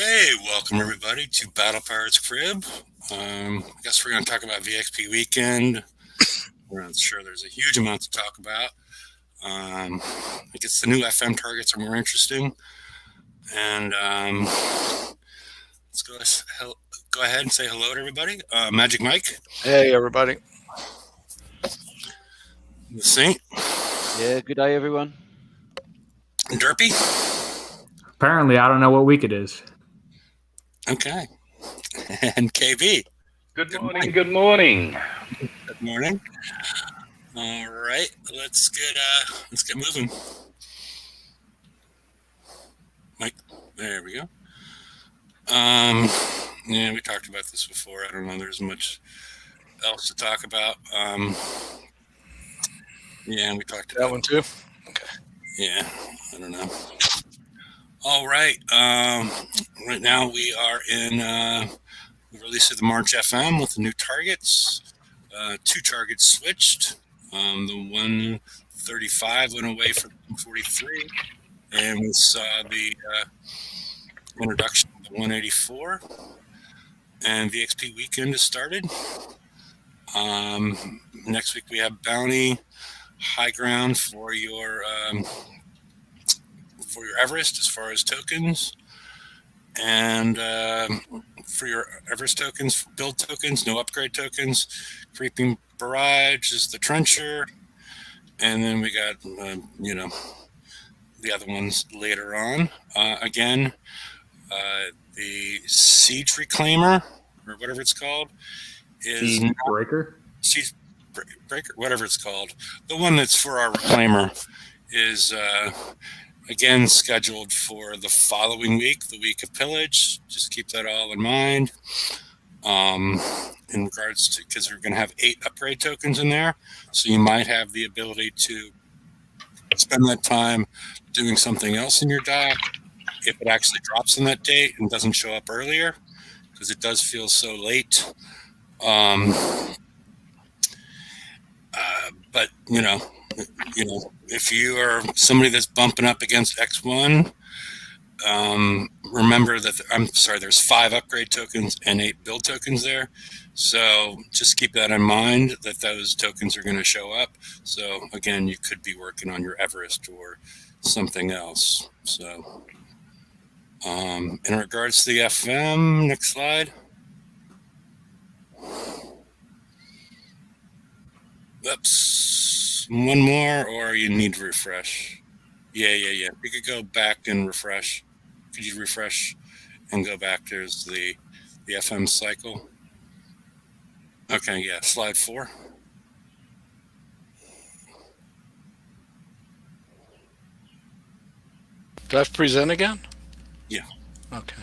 Hey, welcome everybody to Battle Pirates Crib. I guess we're going to talk about VXP weekend. We're not sure there's a huge amount to talk about. I guess the new FM targets are more interesting. And let's go ahead and say hello to everybody. Magic Mike, Hey, everybody. the Saint, Yeah, good day, everyone. Derpy. Apparently, I don't know what week it is. Okay. And KB. Good morning. Good morning. Good morning. All right, let's get moving. Mike, there we go. Yeah, we talked about this before. I don't know. There's much else to talk about. Yeah, we talked about That one too. Okay. Yeah, I don't know. All right. Right now we are in the release of the March FM with the new targets. Two targets switched. The 135 went away for 143, and we saw the introduction of the 184. And VXP weekend has started. Next week we have bounty, high ground for your Everest as far as tokens, and for your Everest tokens, build tokens, no upgrade tokens. Creeping barrage is the trencher, and then we got the other ones later on. Again, the siege reclaimer or whatever it's called is Siege breaker. Siege breaker, whatever it's called. The one that's for our reclaimer is again scheduled for the following week, the week of pillage. Just keep that all in mind. In regards to, because we're going to have 8 upgrade tokens in there, so you might have the ability to spend that time doing something else in your dock if it actually drops on that date and doesn't show up earlier, because it does feel so late. But if you are somebody that's bumping up against X1, remember that there's 5 upgrade tokens and 8 build tokens there. So just keep that in mind, that those tokens are going to show up. So again, you could be working on your Everest or something else. So in regards to the FM, next slide. Oops, one more, or you need to refresh. Yeah. You could go back and refresh. Could you refresh and go back? There's the FM cycle. Okay, yeah, slide 4. Do I have to present again? Yeah. Okay.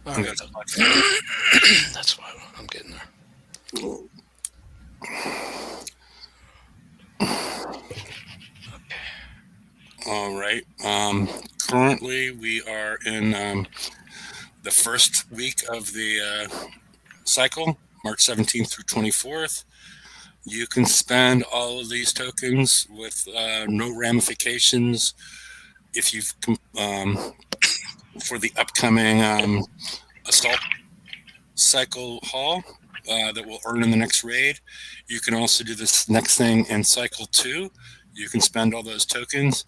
All Okay. right. That's why I'm getting there. All right. Currently, we are in the first week of the cycle, March 17th through 24th. You can spend all of these tokens with no ramifications if you've for the upcoming assault cycle haul that will earn in the next raid. You can also do this next thing in cycle 2. You can spend all those tokens.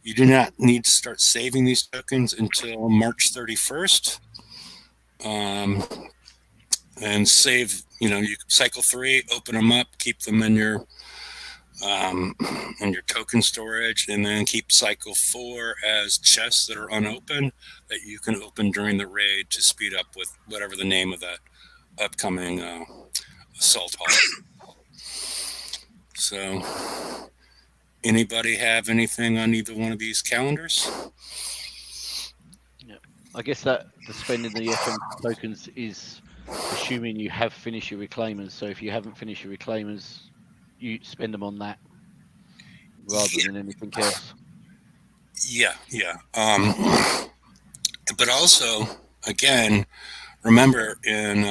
You do not need to start saving these tokens until March 31st. And save, you cycle 3, open them up, keep them in your token storage, and then keep cycle 4 as chests that are unopened that you can open during the raid to speed up with whatever the name of that upcoming assault haul. So anybody have anything on either one of these calendars? Yeah, I guess that the spending the FM tokens is assuming you have finished your reclaimers. So if you haven't finished your reclaimers, you spend them on that rather than anything else. Yeah. But also, again, remember in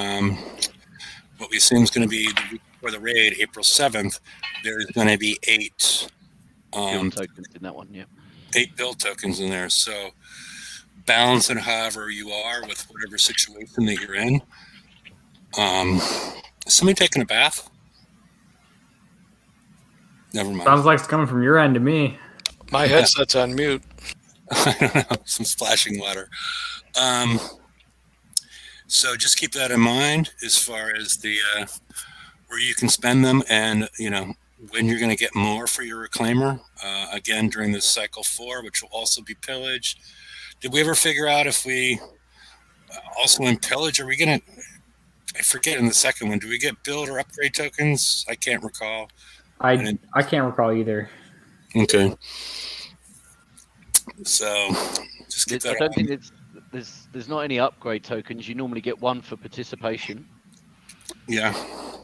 what we assume is going to be the week before the raid, April 7th, there's going to be 8 Build tokens in that one, yeah. 8 build tokens in there. So balance it however you are with whatever situation that you're in. Is somebody taking a bath? Never mind. Sounds like it's coming from your end to me. My headset's on mute. I don't know, some splashing water. So just keep that in mind as far as the where you can spend them, and when you're going to get more for your reclaimer. Again, during this cycle 4, which will also be pillage. Did we ever figure out if we also in pillage are we going to? I forget in the second one. Do we get build or upgrade tokens? I can't recall. I can't recall either. Okay. So just keep that. I don't think there's not any upgrade tokens. You normally get 1 for participation. Yeah.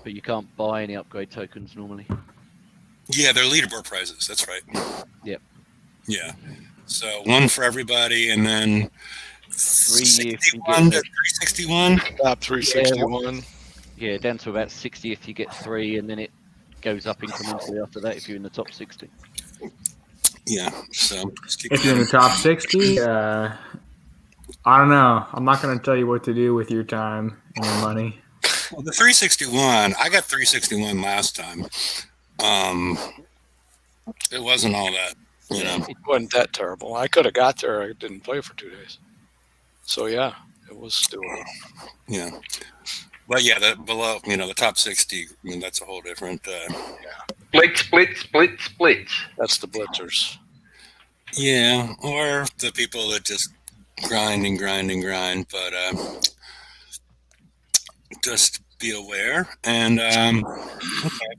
But you can't buy any upgrade tokens normally. Yeah, they're leaderboard prizes. That's right. Yep. Yeah. So 1 for everybody, and then 61 to 361. Top 361. Yeah, down to about 60 if you get 3, and then it goes up incrementally after that if you're in the top 60. Yeah. So just keep If you're in the top 60, I don't know. I'm not going to tell you what to do with your time and your money. Well, the 361, I got 361 last time. It wasn't all that, It wasn't that terrible. I could have got there. I didn't play for 2 days. So, yeah, it was doable. Yeah. But, yeah, below, the top 60, that's a whole different... Splits. That's the blitzers. Yeah, or the people that just grind. But just be aware. And okay, I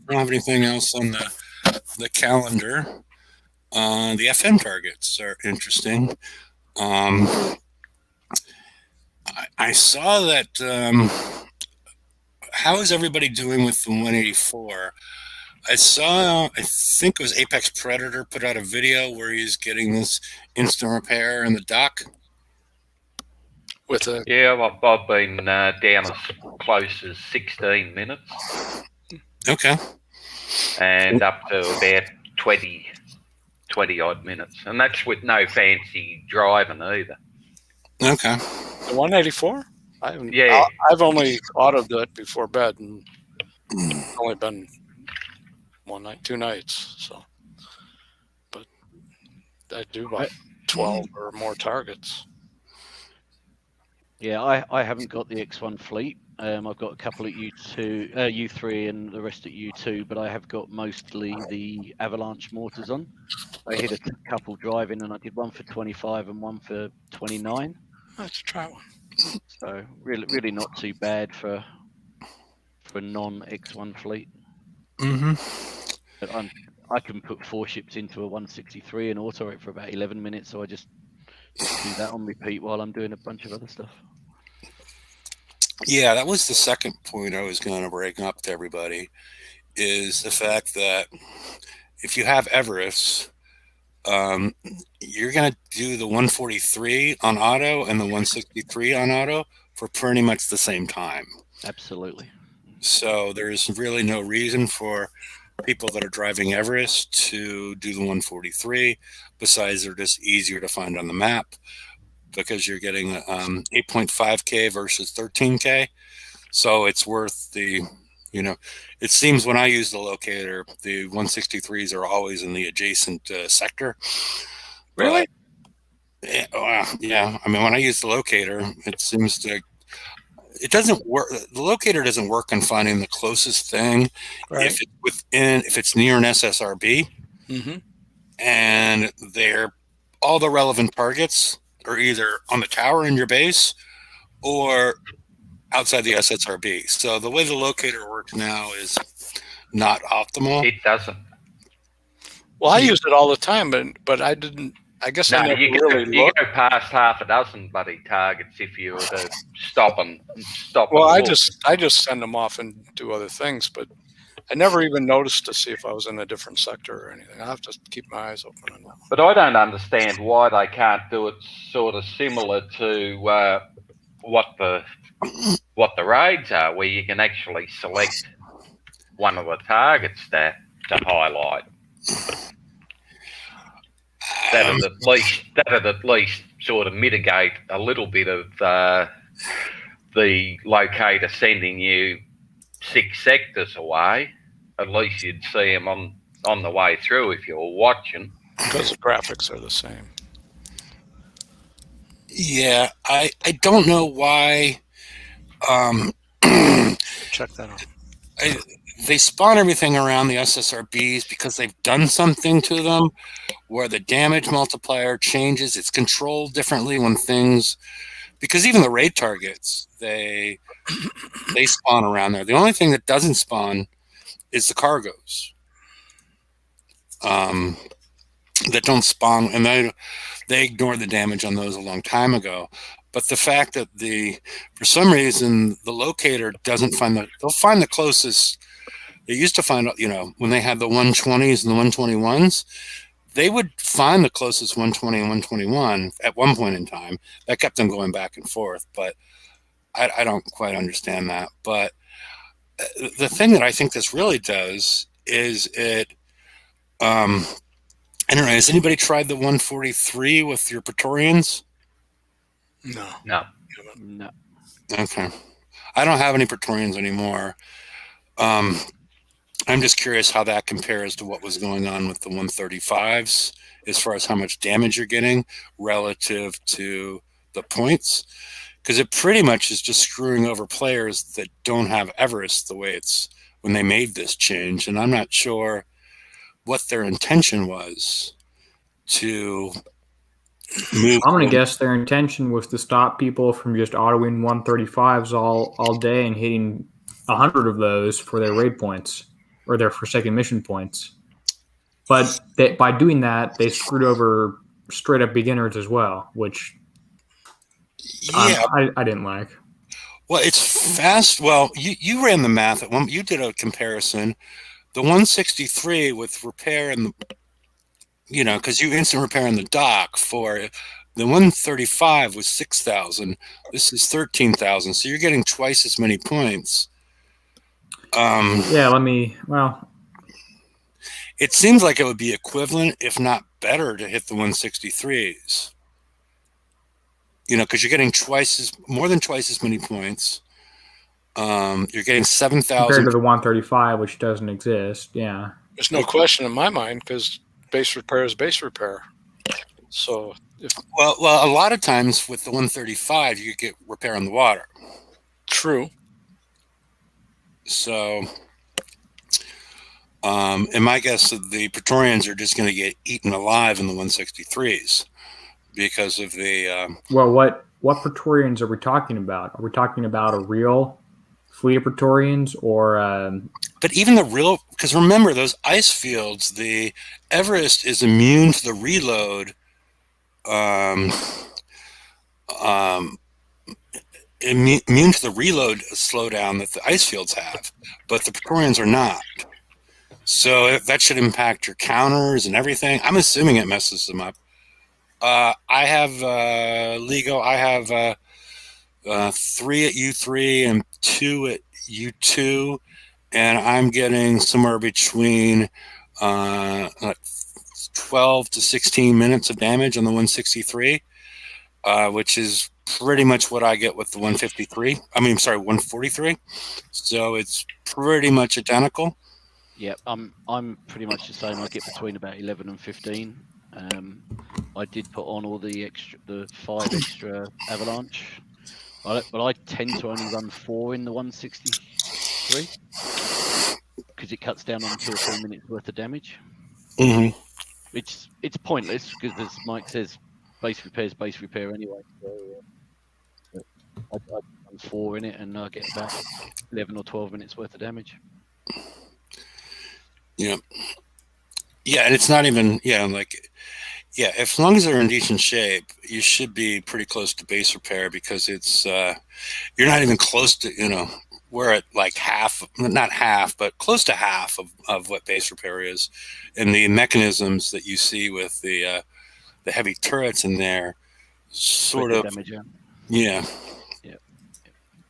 don't have anything else on the calendar. The FM targets are interesting. I saw that. How is everybody doing with the 184? I think it was Apex Predator put out a video where he's getting this instant repair in the dock. Yeah, I've been down as close as 16 minutes. Okay. And up to about 20 odd minutes. And that's with no fancy driving either. Okay. The 184? Yeah. I've only autoed that before bed, and it's only been 1 night, 2 nights. So, but I do about 12 or more targets. Yeah, I haven't got the X1 fleet. I've got a couple at U2, U3, and the rest at U2, but I have got mostly the Avalanche mortars on. I hit a couple driving, and I did 1 for 25 and 1 for 29. Let's try one. So really not too bad for non X1 fleet. Mm-hmm. But I can put 4 ships into a 163 and auto it for about 11 minutes, so I just do that on repeat while I'm doing a bunch of other stuff. Yeah, that was the second point I was going to bring up to everybody, is the fact that if you have Everest, you're going to do the 143 on auto and the 163 on auto for pretty much the same time. Absolutely. So there's really no reason for people that are driving Everest to do the 143, besides they're just easier to find on the map because you're getting 8.5K versus 13K. So it's worth the, it seems when I use the locator, the 163s are always in the adjacent sector. Really? But, yeah. I mean, when I use the locator, it seems to, it doesn't work. The locator doesn't work on finding the closest thing. Right. If it's near an SSRB, Mm-hmm. and all the relevant targets are either on the tower in your base or outside the SSRB. So the way the locator works now is not optimal. It doesn't. Well, I use it all the time, but I didn't. I guess I never you really go past half a dozen bloody targets if you were to stop. Well, and I just send them off and do other things, but I never even noticed to see if I was in a different sector or anything. I have to keep my eyes open on that. But I don't understand why they can't do it sort of similar to what the raids are, where you can actually select one of the targets to highlight. That'd at least sort of mitigate a little bit of the locator sending you 6 sectors away. At least you'd see them on the way through if you were watching. Because the graphics are the same. Yeah, I don't know why. Check that out. They spawn everything around the SSRBs because they've done something to them where the damage multiplier changes. It's controlled differently when things, because even the raid targets, they spawn around there. The only thing that doesn't spawn is the cargoes. That don't spawn, and they ignored the damage on those a long time ago. But the fact that for some reason the locator doesn't they'll find the closest. They used to find, when they had the 120s and the 121s, they would find the closest 120 and 121 at one point in time. That kept them going back and forth. But I don't quite understand that. But the thing that I think this really does is it. I don't know. Has anybody tried the 143 with your Praetorians? No. Okay. I don't have any Praetorians anymore. I'm just curious how that compares to what was going on with the 135s as far as how much damage you're getting relative to the points. Because it pretty much is just screwing over players that don't have Everest the way it's when they made this change. And I'm not sure what their intention was to move. I'm gonna guess their intention was to stop people from just autoing 135s all day and hitting 100 of those for their raid points or their Forsaken mission points. But by doing that, they screwed over straight up beginners as well, which I didn't like. Well, it's fast. Well, you ran the math at one. You did a comparison. The 163 with repair and because you instant repair in the dock for the 135 was 6,000. This is 13,000. So you're getting twice as many points. It seems like it would be equivalent, if not better, to hit the 163s. Because you're getting more than twice as many points. You're getting 7,000 compared to the 135, which doesn't exist. Yeah, there's no question in my mind because base repair is base repair. So, well, a lot of times with the 135, you get repair on the water. True. So, and my guess is the Praetorians are just going to get eaten alive in the 163s because of the. Well, what Praetorians are we talking about? Are we talking about a real fleet of Praetorians or? But even the real, because remember those ice fields, the Everest is immune to the reload. Immune to the reload slowdown that the ice fields have, but the Praetorians are not. So that should impact your counters and everything. I'm assuming it messes them up. I have Lego. I have 3 at U3 and 2 at U2, and I'm getting somewhere between 12 to 16 minutes of damage on the 163, which is pretty much what I get with the 153. 143. So it's pretty much identical. Yeah, I'm pretty much the same. I get between about 11 and 15. I did put on all the 5 extra avalanche, but I tend to only run 4 in the 163 because it cuts down on 2 or 3 minutes worth of damage. Mm-hmm. It's pointless because, as Mike says, base repair is base repair anyway. So, I run 4 in it and I get about 11 or 12 minutes worth of damage. Yeah, and it's not even as long as they're in decent shape, you should be pretty close to base repair because it's you're not even close to we're at like not half, but close to half of what base repair is, and the mechanisms that you see with the heavy turrets in there, sort of damage, yeah.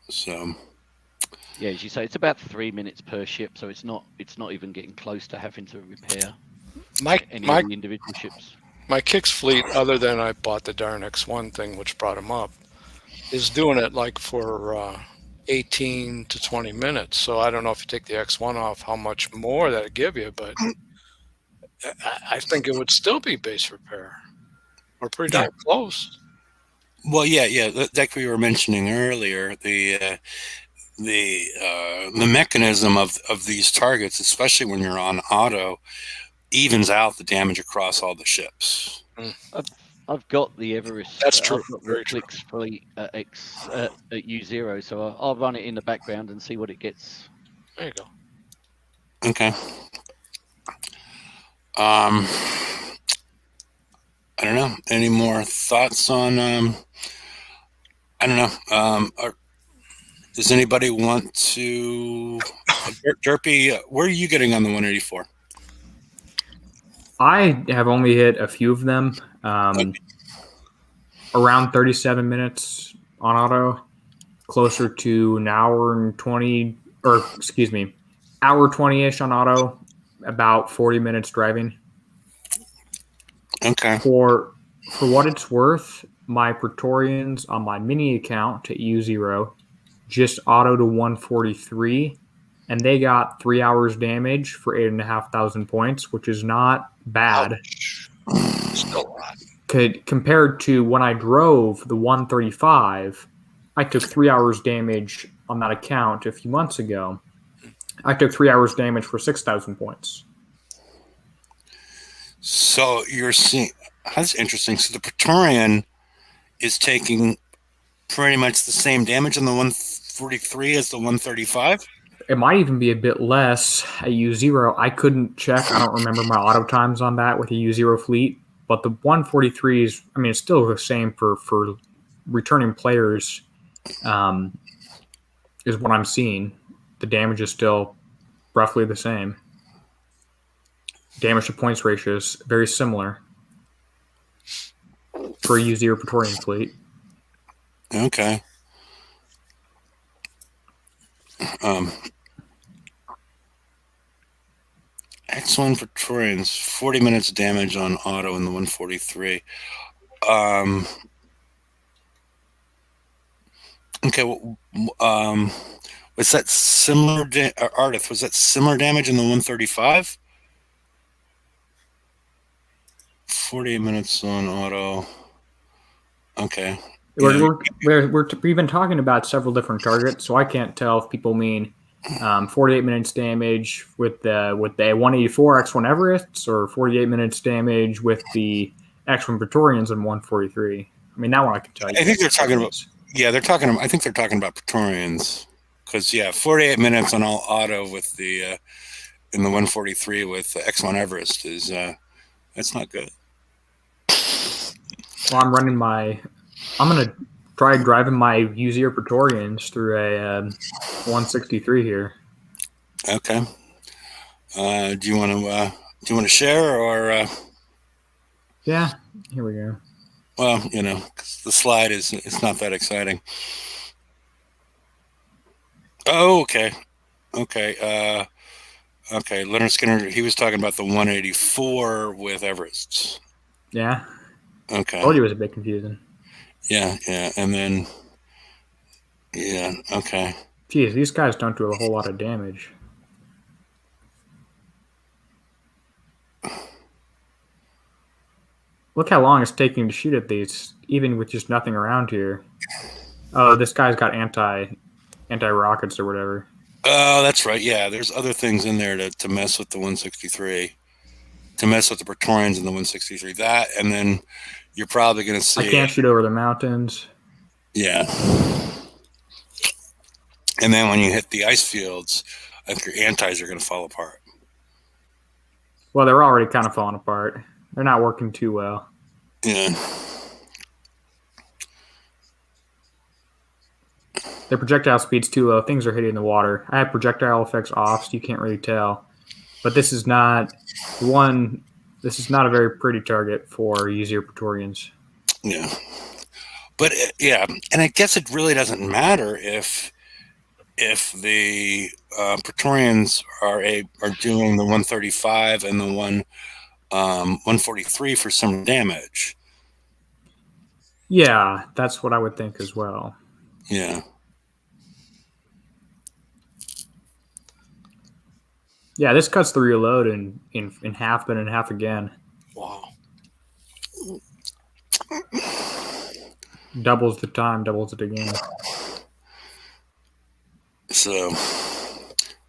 So. Yeah, as you say, it's about 3 minutes per ship, so it's not even getting close to having to repair any of the individual ships. my Kicks fleet, other than I bought the darn X1 thing, which brought him up, is doing it like for 18 to 20 minutes. So I don't know if you take the X1 off, how much more that'd give you, but I think it would still be base repair. We're pretty darn close. Well, yeah. Like we were mentioning earlier, the mechanism of these targets, especially when you're on auto, evens out the damage across all the ships. I've got the Everest. That's true. I've got Very the true. Flix fleet at U0, so I'll run it in the background and see what it gets. There you go. Okay. I don't know. Any more thoughts on? I don't know. Does anybody want to? Derpy, where are you getting on the 184? I have only hit a few of them. Around 37 minutes on auto, closer to an hour and 20, or excuse me, hour 20-ish on auto, about 40 minutes driving. Okay. For what it's worth, my Praetorians on my mini account at U0 just auto to 143, and they got 3 hours damage for 8,500 points, which is not bad. Ouch. Still a lot. Compared to when I drove the 135, I took 3 hours damage on that account a few months ago. I took 3 hours damage for 6,000 points. So you're seeing, that's interesting. So the Praetorian is taking pretty much the same damage on the 143 as the 135? It might even be a bit less at U0. I couldn't check. I don't remember my auto times on that with the U0 fleet. But the 143 is, I mean, it's still the same for returning players, is what I'm seeing. The damage is still roughly the same. Damage to points ratio is very similar for a U0 Praetorian fleet. Okay. X1 Praetorians, 40 minutes damage on auto in the 143. Okay, was that similar, Ardith, was that similar damage in the 135? 48 minutes on auto. Okay. We've been talking about several different targets, so I can't tell if people mean 48 minutes damage with the 184 X1 Everests or 48 minutes damage with the X1 Praetorians and 143. I mean, that one I can tell you. I think they're talking about. Yeah, I think they're talking about Praetorians because 48 minutes on all auto with the in the 143 with the X1 Everest is that's not good. Well, I'm gonna try driving my U0 Praetorians through a 163 here. Okay. Do you want to share or? Yeah, here we go. Well, 'cause the slide it's not that exciting. Oh, okay. Okay. Leonard Skinner, he was talking about the 184 with Everests. Yeah. Okay. I told you it was a bit confusing. Yeah. And then, okay. Geez, these guys don't do a whole lot of damage. Look how long it's taking to shoot at these, even with just nothing around here. Oh, this guy's got anti-rockets or whatever. Oh, that's right. Yeah, there's other things in there to mess with the 163, to mess with the Praetorians in the 163. That, and then you're probably going to see. I can't shoot over the mountains. Yeah. And then when you hit the ice fields, I think your antis are going to fall apart. Well, they're already kind of falling apart. They're not working too well. Yeah. Their projectile speed's too low. Things are hitting the water. I have projectile effects off, so you can't really tell. But this is not a very pretty target for U0 Praetorians. Yeah. But and I guess it really doesn't matter if the Praetorians are doing the 135 and the 143 for some damage. Yeah, that's what I would think as well. Yeah. Yeah, this cuts the reload in half, but in half again. Wow. Doubles the time, doubles it again. So,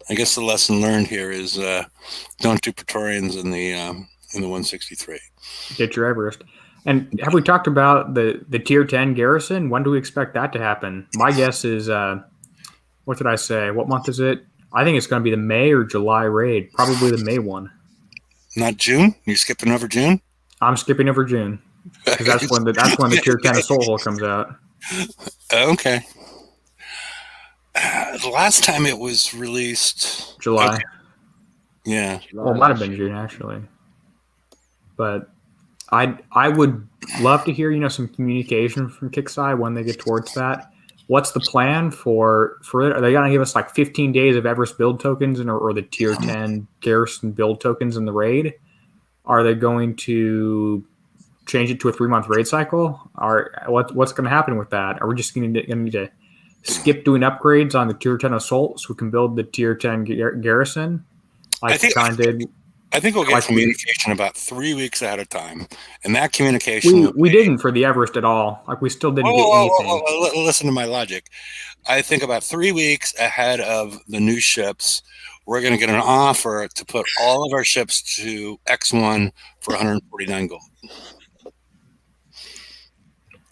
I guess the lesson learned here is don't do Praetorians in the 163. Get your Everest. And have we talked about the tier 10 garrison? When do we expect that to happen? My guess is, what did I say? What month is it? I think it's going to be the May or July raid. Probably the May one. Not June? You're skipping over June? I'm skipping over June because that's when the tier 10 assault hull comes out. Okay. The last time it was released, July. Okay. Yeah. Well, it might have been June actually, but I would love to hear some communication from Kickside when they get towards that. What's the plan for it? Are they going to give us like 15 days of Everest build tokens or the tier 10 garrison build tokens in the raid? Are they going to change it to a 3-month raid cycle? What's going to happen with that? Are we just going to need to skip doing upgrades on the tier 10 assault so we can build the tier 10 garrison? I think we'll get like communication about 3 weeks at a time, and that communication we didn't for the Everest at all. Like we still didn't get anything. Listen to my logic. I think about 3 weeks ahead of the new ships, we're going to get an offer to put all of our ships to X1 for 149 gold.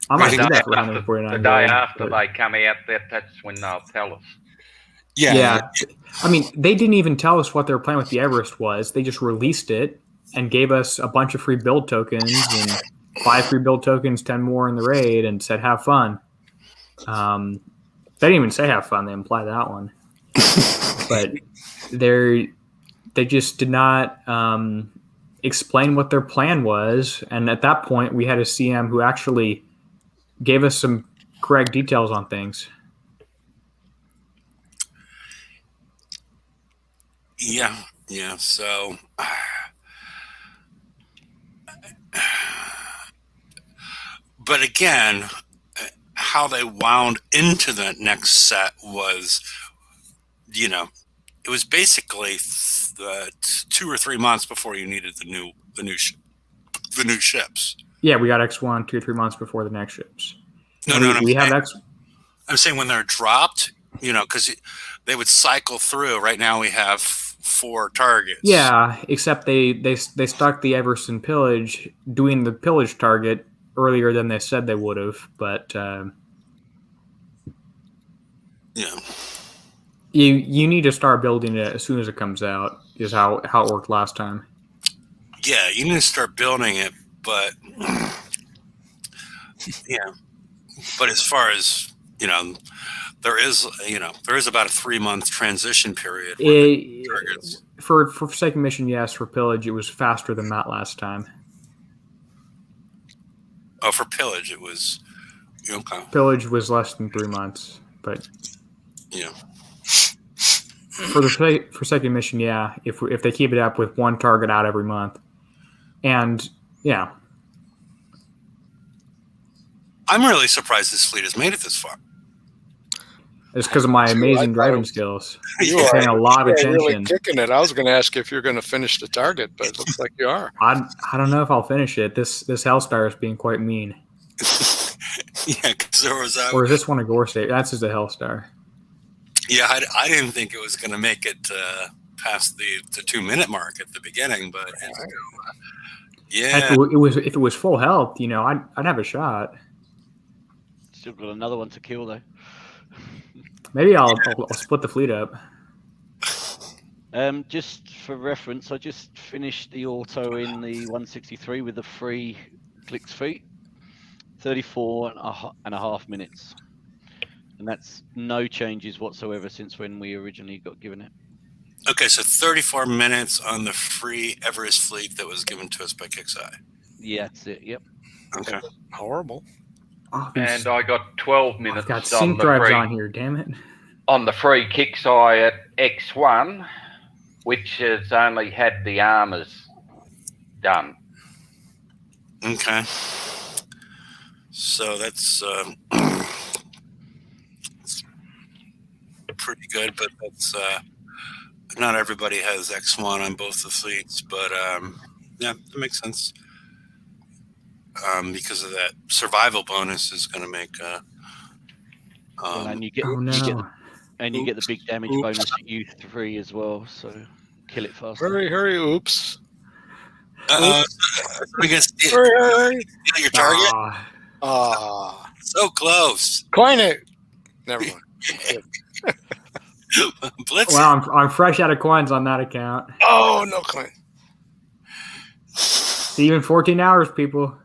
I might do that for 149 The day after they come out, that's when they'll tell us. Yeah. I mean, they didn't even tell us what their plan with the Everest was. They just released it and gave us a bunch of free build tokens and 5 free build tokens, 10 more in the raid, and said, have fun. They didn't even say have fun. They implied that one. But they just did not explain what their plan was. And at that point, we had a CM who actually gave us some correct details on things. Yeah. So, but again, how they wound into the next set was, it was basically 2 or 3 months before you needed the new ships. Yeah, we got X1 2 or 3 months before the next ships. No. We have X. I'm saying when they're dropped, because they would cycle through. Right now we have 4 targets. Yeah, except they stuck the Everest and pillage doing the pillage target earlier than they said they would have, but yeah. You need to start building it as soon as it comes out, is how it worked last time. Yeah, you need to start building it, but yeah. But as far as, there is about a 3-month transition period. For second mission, yes. For pillage, it was faster than that last time. Oh, for pillage, it was okay. Pillage was less than 3 months, but yeah. For second mission, yeah. If they keep it up with 1 target out every month, and yeah. I'm really surprised this fleet has made it this far. It's because of my amazing driving skills. You're paying a lot of attention. Really kicking it. I was going to ask if you're going to finish the target, but it looks like you are. I don't know if I'll finish it. This Hellstar is being quite mean. Yeah, because there was or is this one a Gorse? That's just a Hellstar. Yeah, I didn't think it was going to make it past the 2-minute mark at the beginning, but yeah. If it was full health, I'd have a shot. Still got another one to kill though. Maybe I'll split the fleet up. Just for reference, I just finished the auto in the 163 with the free clicks feet, 34 and a half minutes. And that's no changes whatsoever since when we originally got given it. Okay, so 34 minutes on the free Everest fleet that was given to us by Kickside. Yeah, that's it. Yep. Okay. Horrible. And I got 12 minutes. I've got sync drives on here, damn it. On the free Kickside at X1, which has only had the armors done. Okay. So that's pretty good, but that's not everybody has X1 on both the fleets, but yeah, that makes sense. Because of that survival bonus is going to make. Well, and you get Oh no! you get the big damage bonus at U3 as well. So kill it faster. Hurry, oops. We can steal Hurry. your target. Ah. So close. Coin it. Never mind. Blitz. Well, I'm fresh out of coins on that account. Oh, no coin. Even 14 hours, people.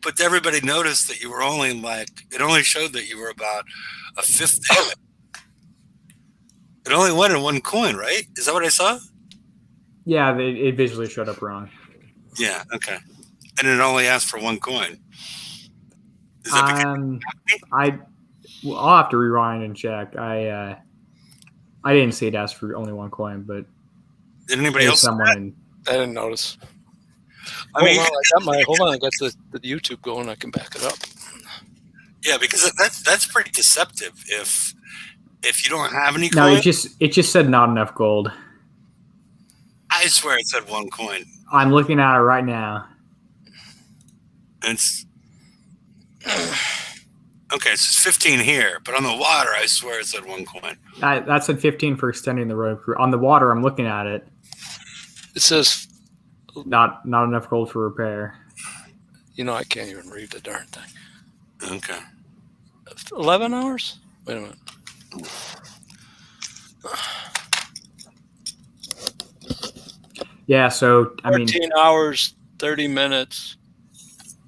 But everybody noticed that you were only it only showed that you were about a fifth. It only went in one coin, right? Is that what I saw? Yeah, it visually showed up wrong. Yeah, okay. And it only asked for one coin. Is that I'll have to rewind and check. I didn't see it ask for only one coin, but did anybody else? I didn't notice. I mean, hold on. I got the YouTube going. I can back it up. Yeah, because that's pretty deceptive. If you don't have any no, coins, it just said not enough gold. I swear it said one coin. I'm looking at it right now. It's okay. It says 15 here, but on the water, I swear it said one coin. That said 15 for extending the road crew. On the water, I'm looking at it. It says not enough gold for repair. I can't even read the darn thing. Okay. 11 hours? Wait a minute. Yeah, so 14 hours, 30 minutes,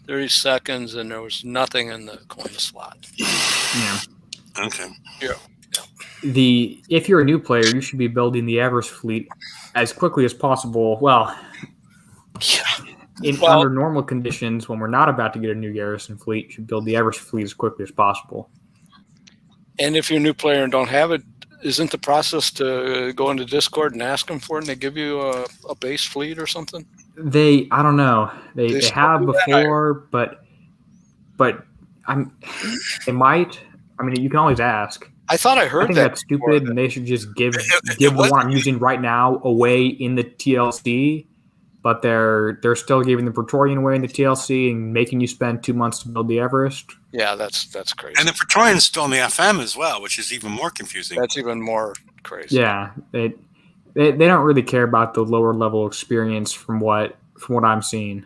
30 seconds, and there was nothing in the coin slot. Yeah. Okay. Yeah. If you're a new player, you should be building the Everest fleet as quickly as possible. Well, under normal conditions, when we're not about to get a new garrison fleet, you should build the Everest fleet as quickly as possible. And if you're a new player and don't have it, isn't the process to go into Discord and ask them for it, and they give you a base fleet or something? I don't know. They have before, but they might. I mean, you can always ask. I thought I heard I think that's stupid, and they should just give the one I'm using right now away in the TLC. But they're still giving the Praetorian away in the TLC and making you spend 2 months to build the Everest. Yeah, that's crazy. And the Praetorian's still in the FM as well, which is even more confusing. That's even more crazy. Yeah, they don't really care about the lower level experience from what I'm seeing.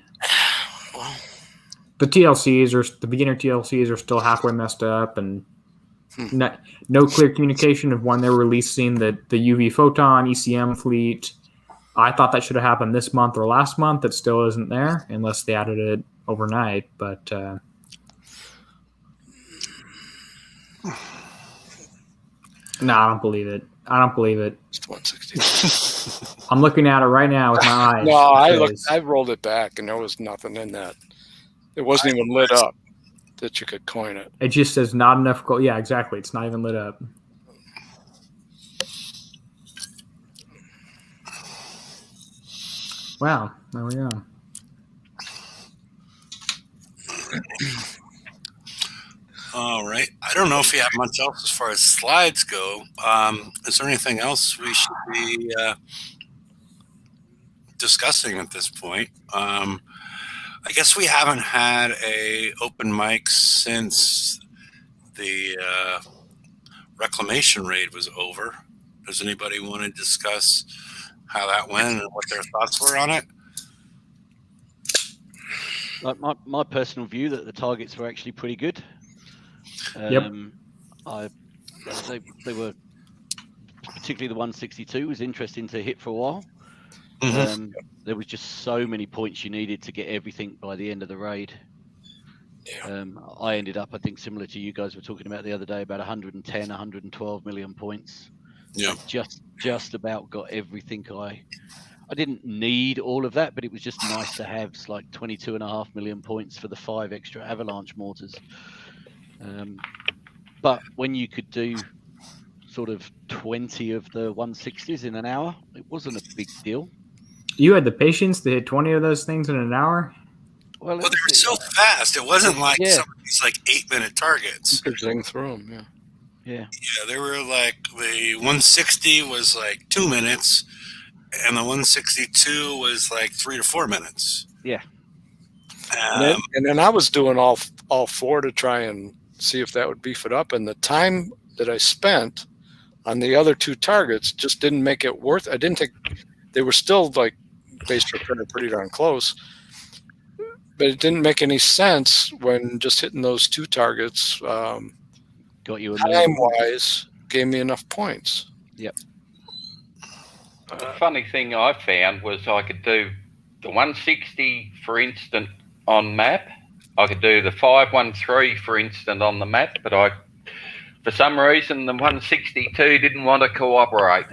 The TLCs the beginner TLCs are still halfway messed up, and no clear communication of when they're releasing the UV Photon ECM fleet. I thought that should have happened this month or last month. It still isn't there unless they added it overnight. But no, I don't believe it. It's 160. I'm looking at it right now with my eyes. No, I rolled it back, and there was nothing in that. It wasn't even lit up that you could coin it. It just says not enough gold. Yeah, exactly. It's not even lit up. Wow, there we go. All right. I don't know if we have much else as far as slides go. Is there anything else we should be discussing at this point? I guess we haven't had a open mic since the reclamation raid was over. Does anybody want to discuss how that went and what their thoughts were on it? Like my personal view that the targets were actually pretty good. Yep. They were, particularly the 162 was interesting to hit for a while. Mm-hmm. There was just so many points you needed to get everything by the end of the raid. Yeah. I ended up, I think, similar to you guys were talking about the other day, about 110, 112 million points. Yeah. Just about got everything I didn't need all of that, but it was just nice to have like 22.5 million points for the 5 extra avalanche mortars. But when you could do sort of 20 of the 160s in an hour, it wasn't a big deal. You had the patience to hit 20 of those things in an hour? Well, Well, they were so fast. It wasn't like Yeah. some of these like 8-minute targets. You could zing through them, yeah. yeah. Yeah, they were like the 160 was like 2 minutes, and the 162 was like 3 to 4 minutes. Yeah. And then I was doing all four to try and see if that would beef it up. And the time that I spent on the other two targets just didn't make it worth. I didn't think they were still like base repair pretty darn close, but it didn't make any sense when just hitting those two targets. Got you a Time wise, gave me enough points. Yep. The funny thing I found was I could do the 160 for instant on map. I could do the 513 for instant on the map, but for some reason, the 162 didn't want to cooperate.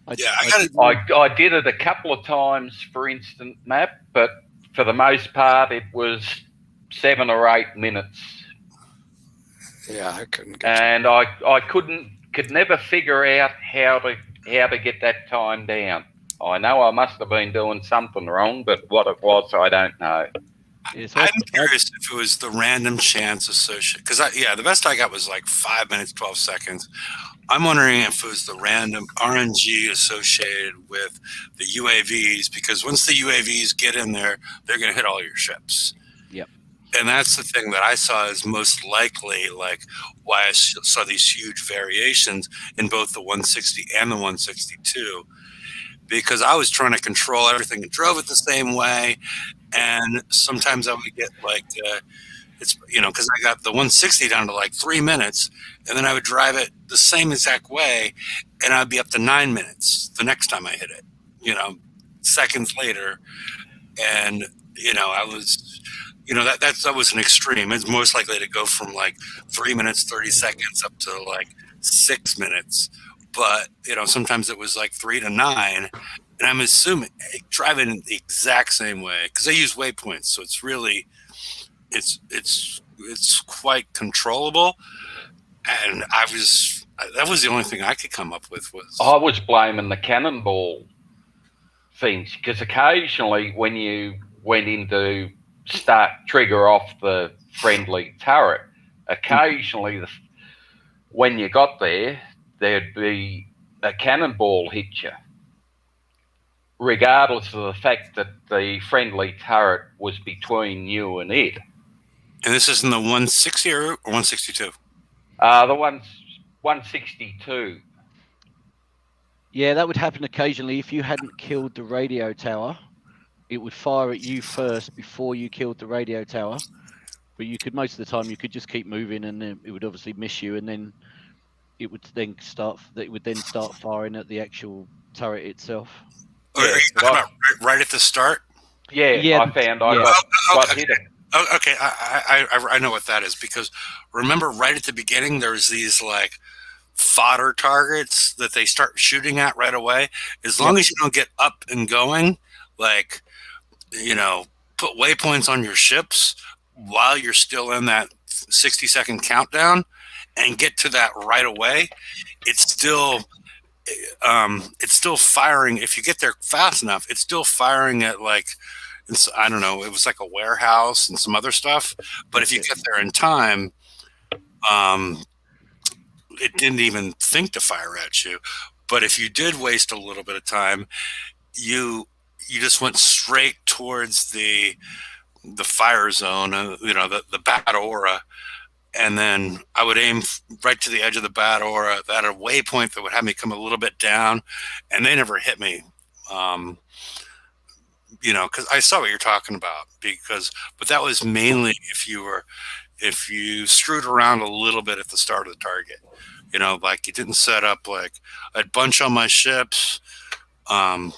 I did it a couple of times for instant map, but for the most part, it was 7 or 8 minutes. Yeah, I couldn't get and I could never figure out how to get that time down. I know I must have been doing something wrong, but what it was, I don't know. I'm curious if it was the random chance associated, because the best I got was like 5 minutes, 12 seconds. I'm wondering if it was the random RNG associated with the UAVs, because once the UAVs get in there, they're going to hit all your ships. Yep. And that's the thing that I saw as most likely, like why I saw these huge variations in both the 160 and the 162, because I was trying to control everything and drove it the same way. And sometimes I would get like, because I got the 160 down to like 3 minutes, and then I would drive it the same exact way, and I'd be up to 9 minutes the next time I hit it, seconds later. And, I was, that was an extreme. It's most likely to go from like 3 minutes, 30 seconds up to like 6 minutes. But, sometimes it was like 3 to 9. And I'm assuming driving the exact same way, because I use waypoints, so it's really, it's quite controllable. And that was the only thing I could come up with. I was blaming the cannonball things, because occasionally when you went in to trigger off the friendly turret, occasionally when you got there, there'd be a cannonball hit you, regardless of the fact that the friendly turret was between you and it. And this is in the 160 or 162? The 162. Yeah, that would happen occasionally. If you hadn't killed the radio tower, it would fire at you first before you killed the radio tower. But you could, most of the time, you could just keep moving, and then it would obviously miss you, and then it would then start firing at the actual turret itself. Are you talking about right at the start? Yeah. I found I got hit it. Oh, okay, I know what that is, because remember right at the beginning there was these like fodder targets that they start shooting at right away. As long as you don't get up and going, like, put waypoints on your ships while you're still in that 60-second countdown and get to that right away, it's still firing. If you get there fast enough, it's still firing at like, I don't know, it was like a warehouse and some other stuff. But if you get there in time, it didn't even think to fire at you. But if you did waste a little bit of time, you just went straight towards the fire zone, the bad aura. And then I would aim right to the edge of the bad aura. That had a waypoint that would have me come a little bit down, and they never hit me. Because I saw what you're talking about. But that was mainly if you screwed around a little bit at the start of the target. Like you didn't set up like I'd bunch on my ships, aim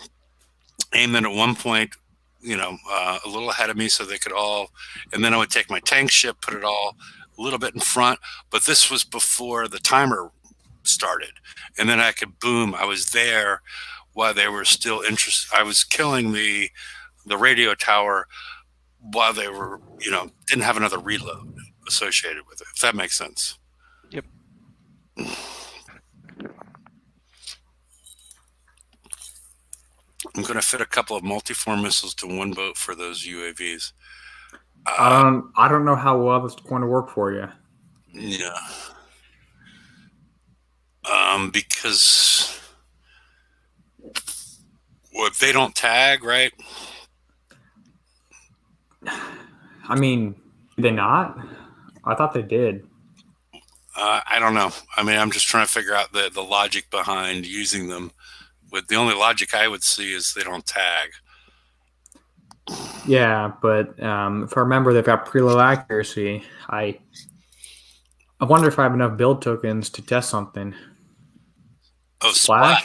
them at one point, a little ahead of me so they could all, and then I would take my tank ship, put it all a little bit in front. But this was before the timer started, and then I could boom. I was there while they were still interested. I was killing the radio tower while they were, didn't have another reload associated with it, if that makes sense. Yep. I'm going to fit a couple of multi-form missiles to one boat for those UAVs. I don't know how well that's going to work for you. Yeah. Because if they don't tag, right? I mean, did they not? I thought they did. I don't know. I mean, I'm just trying to figure out the logic behind using them. With the only logic I would see is they don't tag. Yeah, but if I remember, they've got pretty low accuracy. I wonder if I have enough build tokens to test something. Oh, Splash?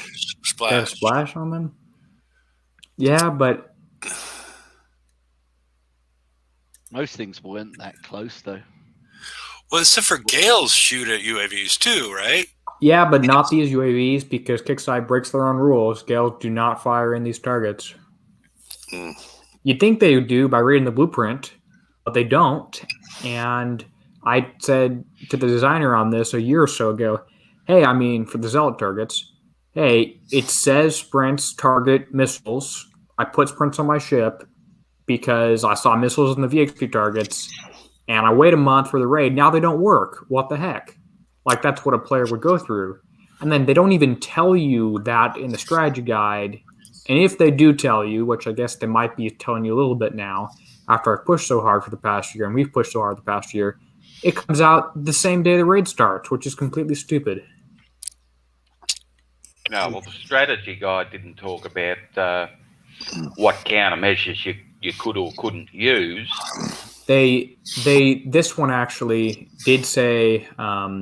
They have Splash. splash on them? Yeah, but Most things weren't that close, though. Well, except for Gales shoot at UAVs too, right? yeah, but not these UAVs because Kickside breaks their own rules. Gales do not fire in these targets. Hmm. You'd think they do by reading the blueprint, but they don't. And I said to the designer on this a year or so ago, hey, I mean, for the Zealot targets, hey, it says sprints target missiles. I put sprints on my ship because I saw missiles in the VXP targets, and I wait a month for the raid. Now they don't work. What the heck? Like, that's what a player would go through. And then they don't even tell you that in the strategy guide. And if they do tell you, which I guess they might be telling you a little bit now, after I've pushed so hard for the past year, and we've pushed so hard the past year, it comes out the same day the raid starts, which is completely stupid. No, well, the strategy guide didn't talk about what countermeasures you could or couldn't use. This one actually did say that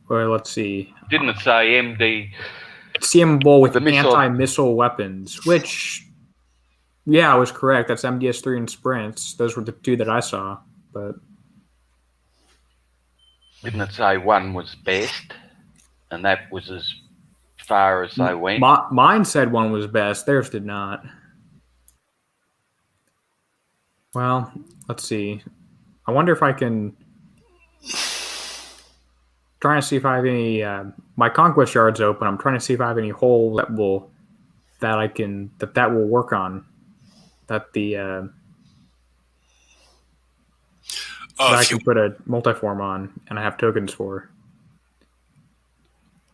let's see. Didn't it say MD? CMable with The missile- anti-missile weapons, which, yeah, was correct. That's MDS3 and sprints. Those were the two that I saw. But Didn't it say one was best, and that was as far as they went? mine said one was best. Theirs did not. Well, let's see. I wonder if I can trying to see if I have any. My conquest yard's open. I'm trying to see if I have any hole that will work on. That I can put a multiform on, and I have tokens for.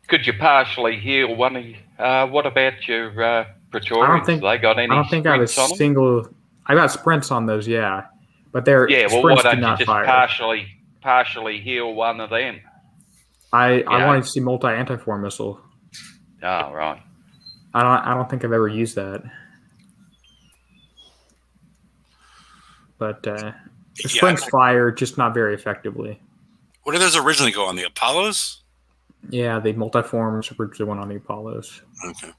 Could you partially heal one of? What about your Praetorians? They got any? I don't think I have a single. I got sprints on those, yeah, but they're well, sprints why do don't you not just fire. partially heal one of them? I wanted to see multi-antiform missile. Oh, right. I don't think I've ever used that. But the sprints fire, just not very effectively. What did those originally go on? The Apollos? Yeah, the multiforms originally went on the Apollos. Okay.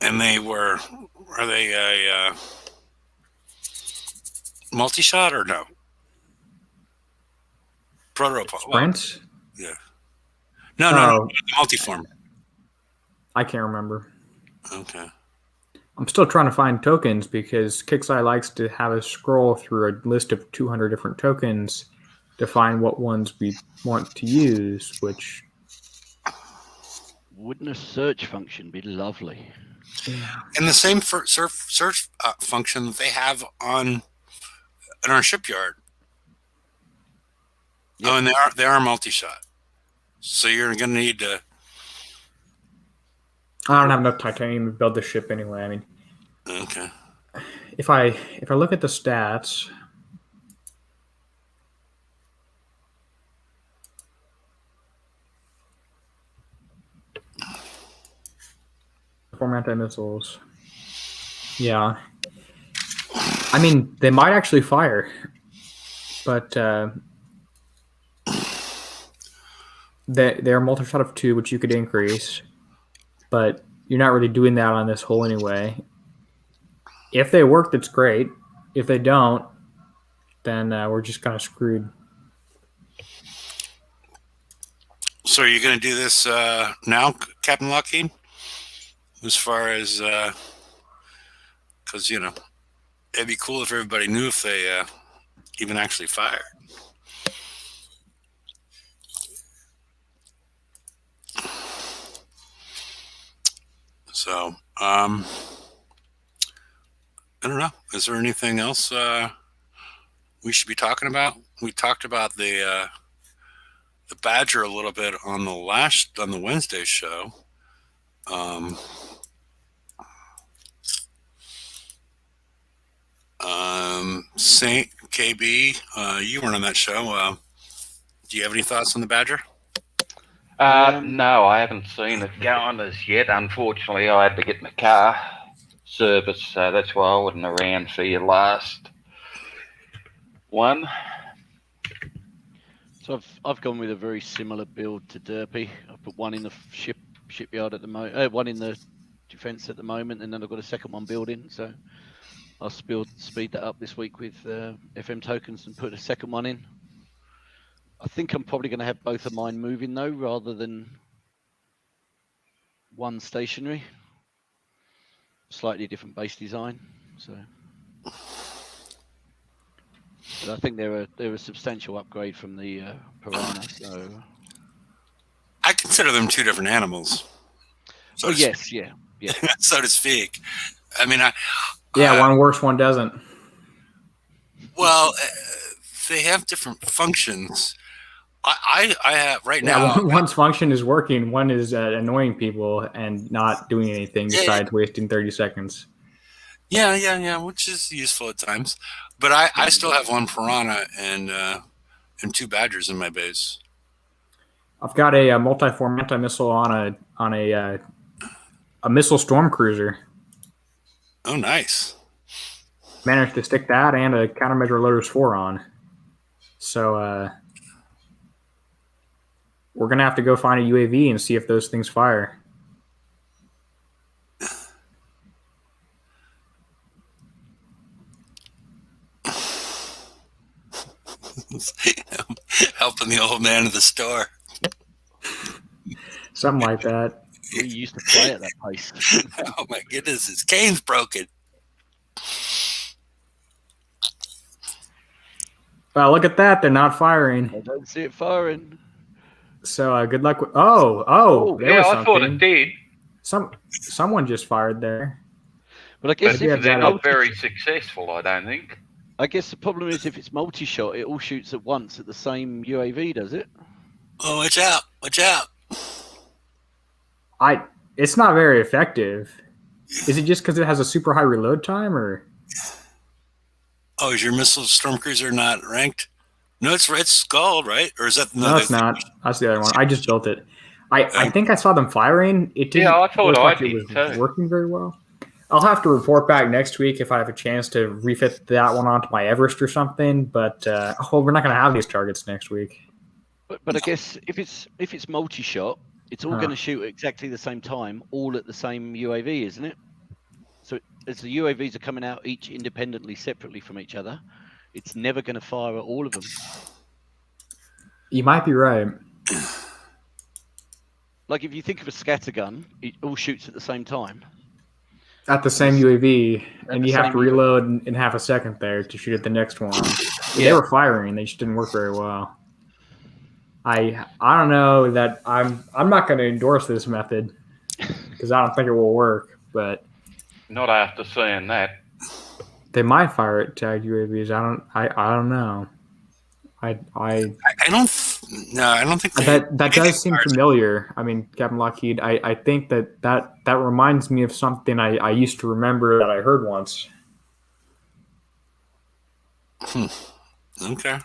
And are they a multi-shot or no? Proto Sprints? Yeah. No, multi-form. I can't remember. Okay. I'm still trying to find tokens because Kixeye likes to have us scroll through a list of 200 different tokens to find what ones we want to use, which... Wouldn't a search function be lovely? Yeah. And the same search function that they have in our shipyard. Yep. Oh, and they are multi-shot. So you're going to need to... I don't have enough titanium to build the ship anyway. I mean, okay. If I look at the stats, perform anti-missiles. Yeah, I mean they might actually fire, but they're multi-shot of 2, which you could increase. But you're not really doing that on this hull anyway. If they work, that's great. If they don't, then we're just kind of screwed. So are you going to do this now, Captain Lockheed? As far as, because, it'd be cool if everybody knew if they even actually fired. So, I don't know. Is there anything else we should be talking about? We talked about the Badger a little bit on the Wednesday show. Saint KB, you weren't on that show. Do you have any thoughts on the Badger? No, I haven't seen it going as yet. Unfortunately, I had to get my car serviced, so that's why I wasn't around for your last one. So I've gone with a very similar build to Derpy. I've put one in the shipyard at the moment, one in the defence at the moment, and then I've got a second one building. So I'll speed that up this week with FM tokens and put a second one in. I think I'm probably going to have both of mine moving though, rather than one stationary. Slightly different base design. So, but I think they're a substantial upgrade from the Piranha. So I consider them two different animals. So yes, yeah, so to speak. I mean, one works, one doesn't. Well, they have different functions. I have right now. One's function is working, one is annoying people and not doing anything besides wasting 30 seconds. Yeah, which is useful at times. But I still have one Piranha and two Badgers in my base. I've got a multi-form anti-missile on a missile storm cruiser. Oh, nice. Managed to stick that and a countermeasure loaders 4 on. So we're going to have to go find a UAV and see if those things fire. Helping the old man at the store. Something like that. We used to play at that place. Oh my goodness, his cane's broken. Well, look at that. They're not firing. I don't see it firing. So good luck with... there yeah, was I something. thought it did. Someone just fired there. But I guess But they're not very successful, I don't think. I guess the problem is if it's multi-shot, it all shoots at once at the same UAV, does it? Oh, watch out. Watch out. It's not very effective. Is it just because it has a super high reload time, or? Oh, is your missile storm cruiser not ranked? No, it's gold, right? Or is that No, it's not. That's the other one. I just built it. I think I saw them firing. It didn't I thought look like I it did was too. working very well. I'll have to report back next week if I have a chance to refit that one onto my Everest or something. But we're not going to have these targets next week. But I guess if it's multi-shot, it's all going to shoot at exactly the same time, all at the same UAV, isn't it? So as the UAVs are coming out each independently, separately from each other, it's never going to fire at all of them. You might be right. Like if you think of a scattergun, it all shoots at the same time. At the same UAV, and the you have same to reload in half a second there to shoot at the next one. They were firing; they just didn't work very well. I don't know that I'm not going to endorse this method because I don't think it will work. But Not after seeing that. they might fire at tagged UAVs. I don't know. I don't think that does seem familiar. I mean, Captain Lockheed, I think that reminds me of something I used to remember that I heard once. Okay.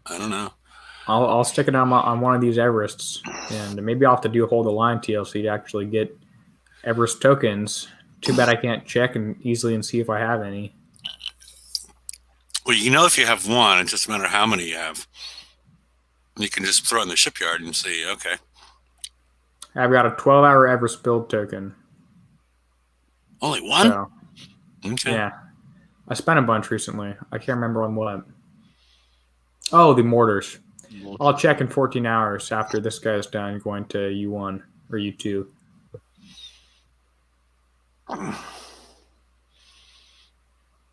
I don't know. I'll stick it on one of these Everests, and maybe I'll have to do a hold the line TLC to actually get Everest tokens. Too bad I can't check and easily and see if I have any. Well, you know if you have one, it's just a matter of how many you have. You can just throw it in the shipyard and see, okay. I've got a 12-hour Everest build token. Only one? So, okay. yeah. I spent a bunch recently. I can't remember on what. Oh, the mortars. I'll check in 14 hours after this guy's done going to U1 or U2.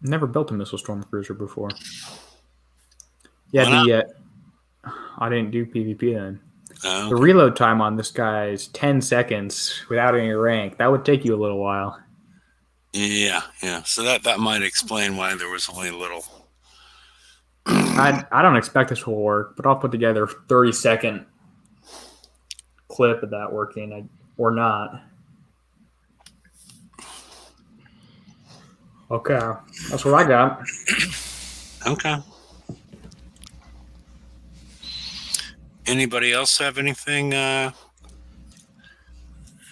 Never built a missile storm cruiser before. Yeah, I didn't do PvP then. Oh, The reload time on this guy is 10 seconds without any rank. That would take you a little while. yeah. So that might explain why there was only a little. I don't expect this will work, but I'll put together a 30-second clip of that working or not. Okay, that's what I got. Okay. Anybody else have anything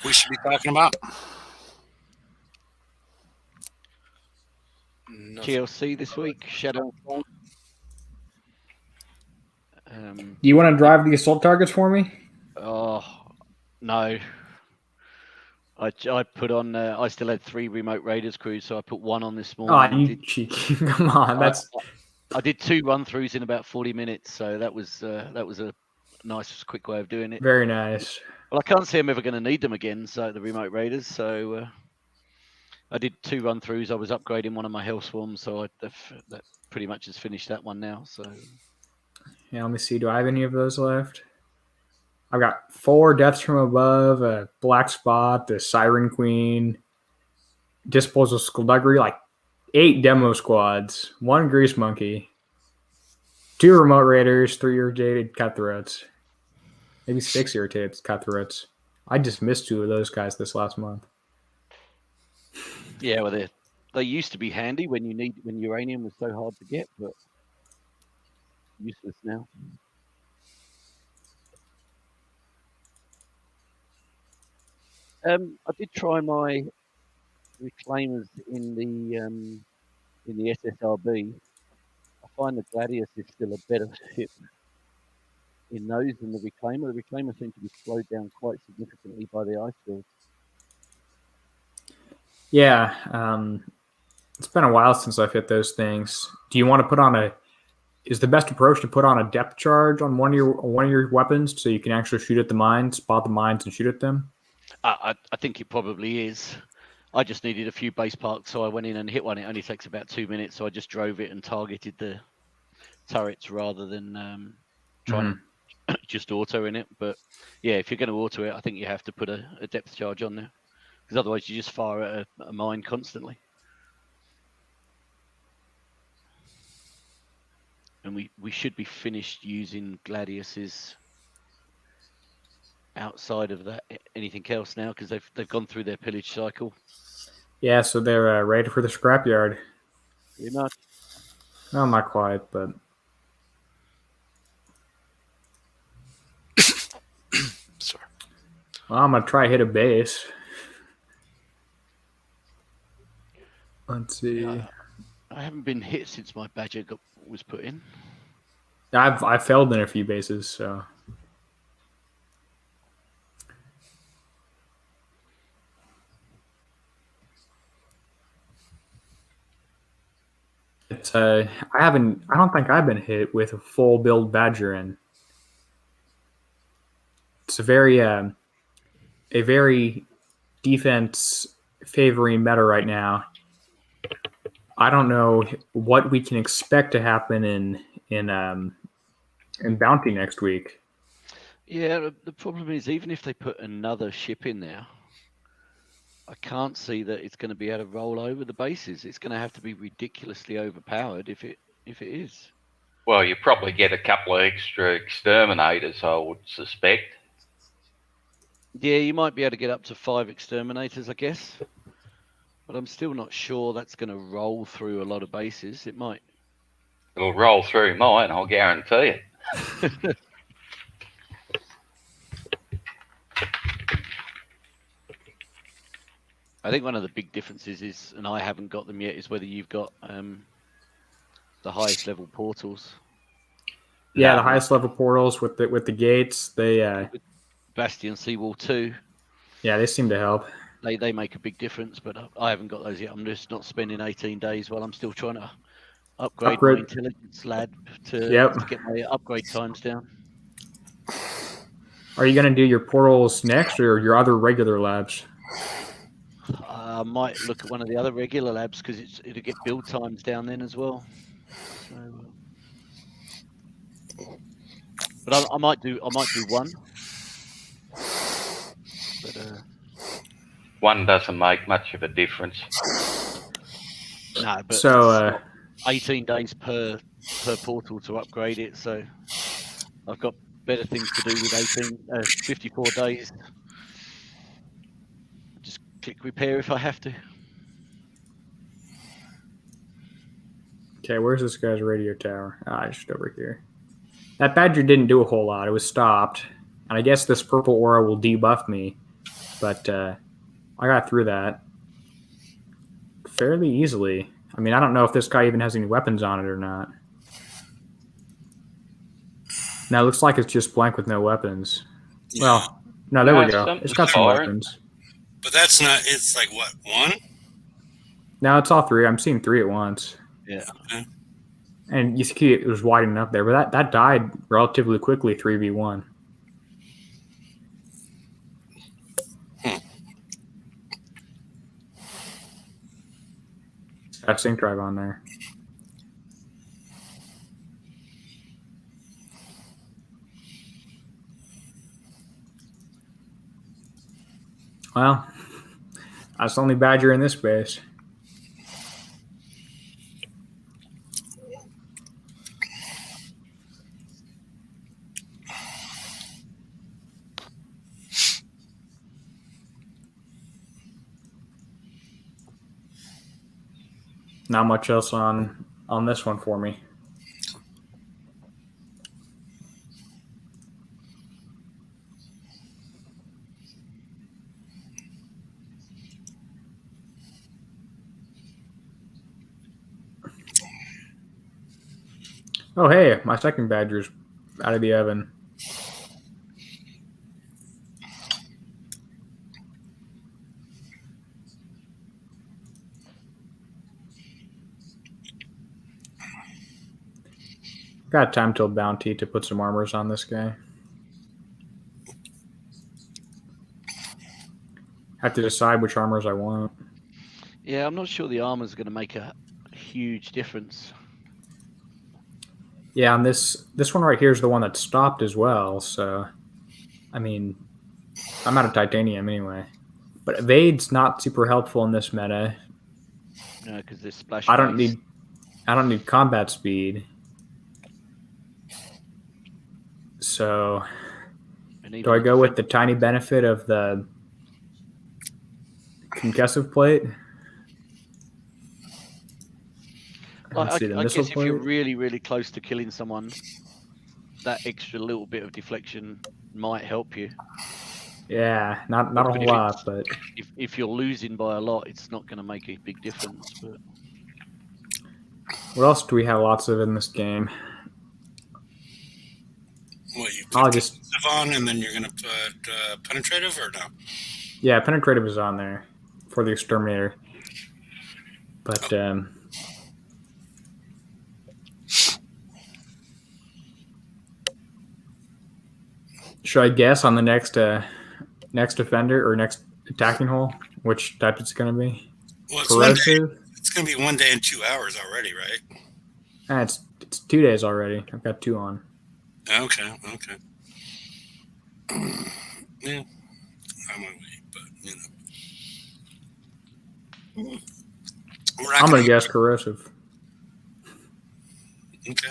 we should be talking about? Nothing. GLC this week, Shadow. Do you want to drive the assault targets for me? Oh no. I put on. I still had 3 remote raiders crews, so I put 1 on this morning. Oh, you cheeky! Come on, that's. I did 2 run-throughs in about 40 minutes, so that was a nice, quick way of doing it. Very nice. Well, I can't see I'm ever going to need them again, so the remote raiders. So I did 2 run-throughs. I was upgrading one of my hell swarms, so that pretty much has finished that one now. So Yeah, let me see. Do I have any of those left? I've got 4 deaths from above, a black spot, the Siren Queen, disposal skullduggery, like 8 demo squads, 1 grease monkey, 2 remote raiders, 3 irritated cutthroats, maybe 6 irritated cutthroats. I just missed 2 of those guys this last month. yeah, well, they used to be handy when uranium was so hard to get, but useless now. I did try my reclaimers in the SSRB. I find the Gladius is still a better ship in those than the Reclaimer. The Reclaimer seems to be slowed down quite significantly by the ice field. Yeah, it's been a while since I've hit those things. Do you want to put on is the best approach to put on a depth charge on one of your weapons so you can actually shoot at the mines, spot the mines, and shoot at them? I think it probably is. I just needed a few base parks, so I went in and hit one. It only takes about 2 minutes, so I just drove it and targeted the turrets rather than trying to just auto in it. But yeah, if you're going to auto it, I think you have to put a depth charge on there, because otherwise you just fire at a mine constantly. And we should be finished using Gladiuses outside of that anything else now, because they've gone through their pillage cycle. Yeah, so they're ready for the scrapyard. Pretty much. No, not quite, but Sorry. well, I'm gonna try hit a base. Let's see. Yeah, I haven't been hit since my badger was put in. I've failed in a few bases, so. It's I don't think I've been hit with a full build badger in. It's a very defense favoring meta right now. I don't know what we can expect to happen in Bounty next week. Yeah, the problem is, even if they put another ship in there, I can't see that it's going to be able to roll over the bases. It's going to have to be ridiculously overpowered if it is. Well, you probably get a couple of extra exterminators, I would suspect. Yeah, you might be able to get up to 5 exterminators, I guess. But I'm still not sure that's going to roll through a lot of bases. It might. It'll roll through mine, I'll guarantee it. I think one of the big differences is, and I haven't got them yet, is whether you've got the highest level portals. Yeah, the highest level portals with the gates. They Bastion Seawall 2. Yeah, they seem to help. They make a big difference, but I haven't got those yet. I'm just not spending 18 days while I'm still trying to upgrade my intelligence lab to get my upgrade times down. Are you going to do your portals next or your other regular labs? I might look at one of the other regular labs because it'll get build times down then as well. So, but I might do one. But One doesn't make much of a difference. no, but So, it's not 18 days per portal to upgrade it. So I've got better things to do with 54 days. Just click repair if I have to. Okay, where's this guy's radio tower? Just over here. That Badger didn't do a whole lot. It was stopped. And I guess this purple aura will debuff me. But I got through that fairly easily. I mean, I don't know if this guy even has any weapons on it or not. No, it looks like it's just blank with no weapons. Yeah. Well, no, there we No, go. It's got some fire. weapons. But that's not. It's like what, one? No, it's all three. I'm seeing three at once. Yeah. Okay. And you see it was widening up there, but that died relatively quickly, 3v1. Got sync drive on there. Well, that's the only Badger in this base. Not much else on this one for me. Oh, hey, my second Badger's out of the oven. Got time till bounty to put some armors on this guy. Have to decide which armors I want. Yeah, I'm not sure the armor's going to make a huge difference. Yeah, and this one right here is the one that stopped as well. So, I mean, I'm out of titanium anyway. But evade's not super helpful in this meta. No, because there's splash. I don't need combat speed. So, do I go with the tiny benefit of the concussive plate? I See the guess missile if you're plate? really, really close to killing someone, that extra little bit of deflection might help you. Yeah, not a But whole if lot, but If you're losing by a lot, it's not going to make a big difference. But what else do we have lots of in this game? What, you I'll put just- defensive on, and then you're gonna put penetrative, or no? Yeah, penetrative is on there for the exterminator. But should I guess on the next offender or next attacking hole which type it's going to be? Well, it's 1 day. Corrosive? It's gonna be 1 day and 2 hours already, right? It's 2 days already. I've got 2 on. Okay. Yeah, I might wait, but you know, I'm going to guess corrosive. Okay.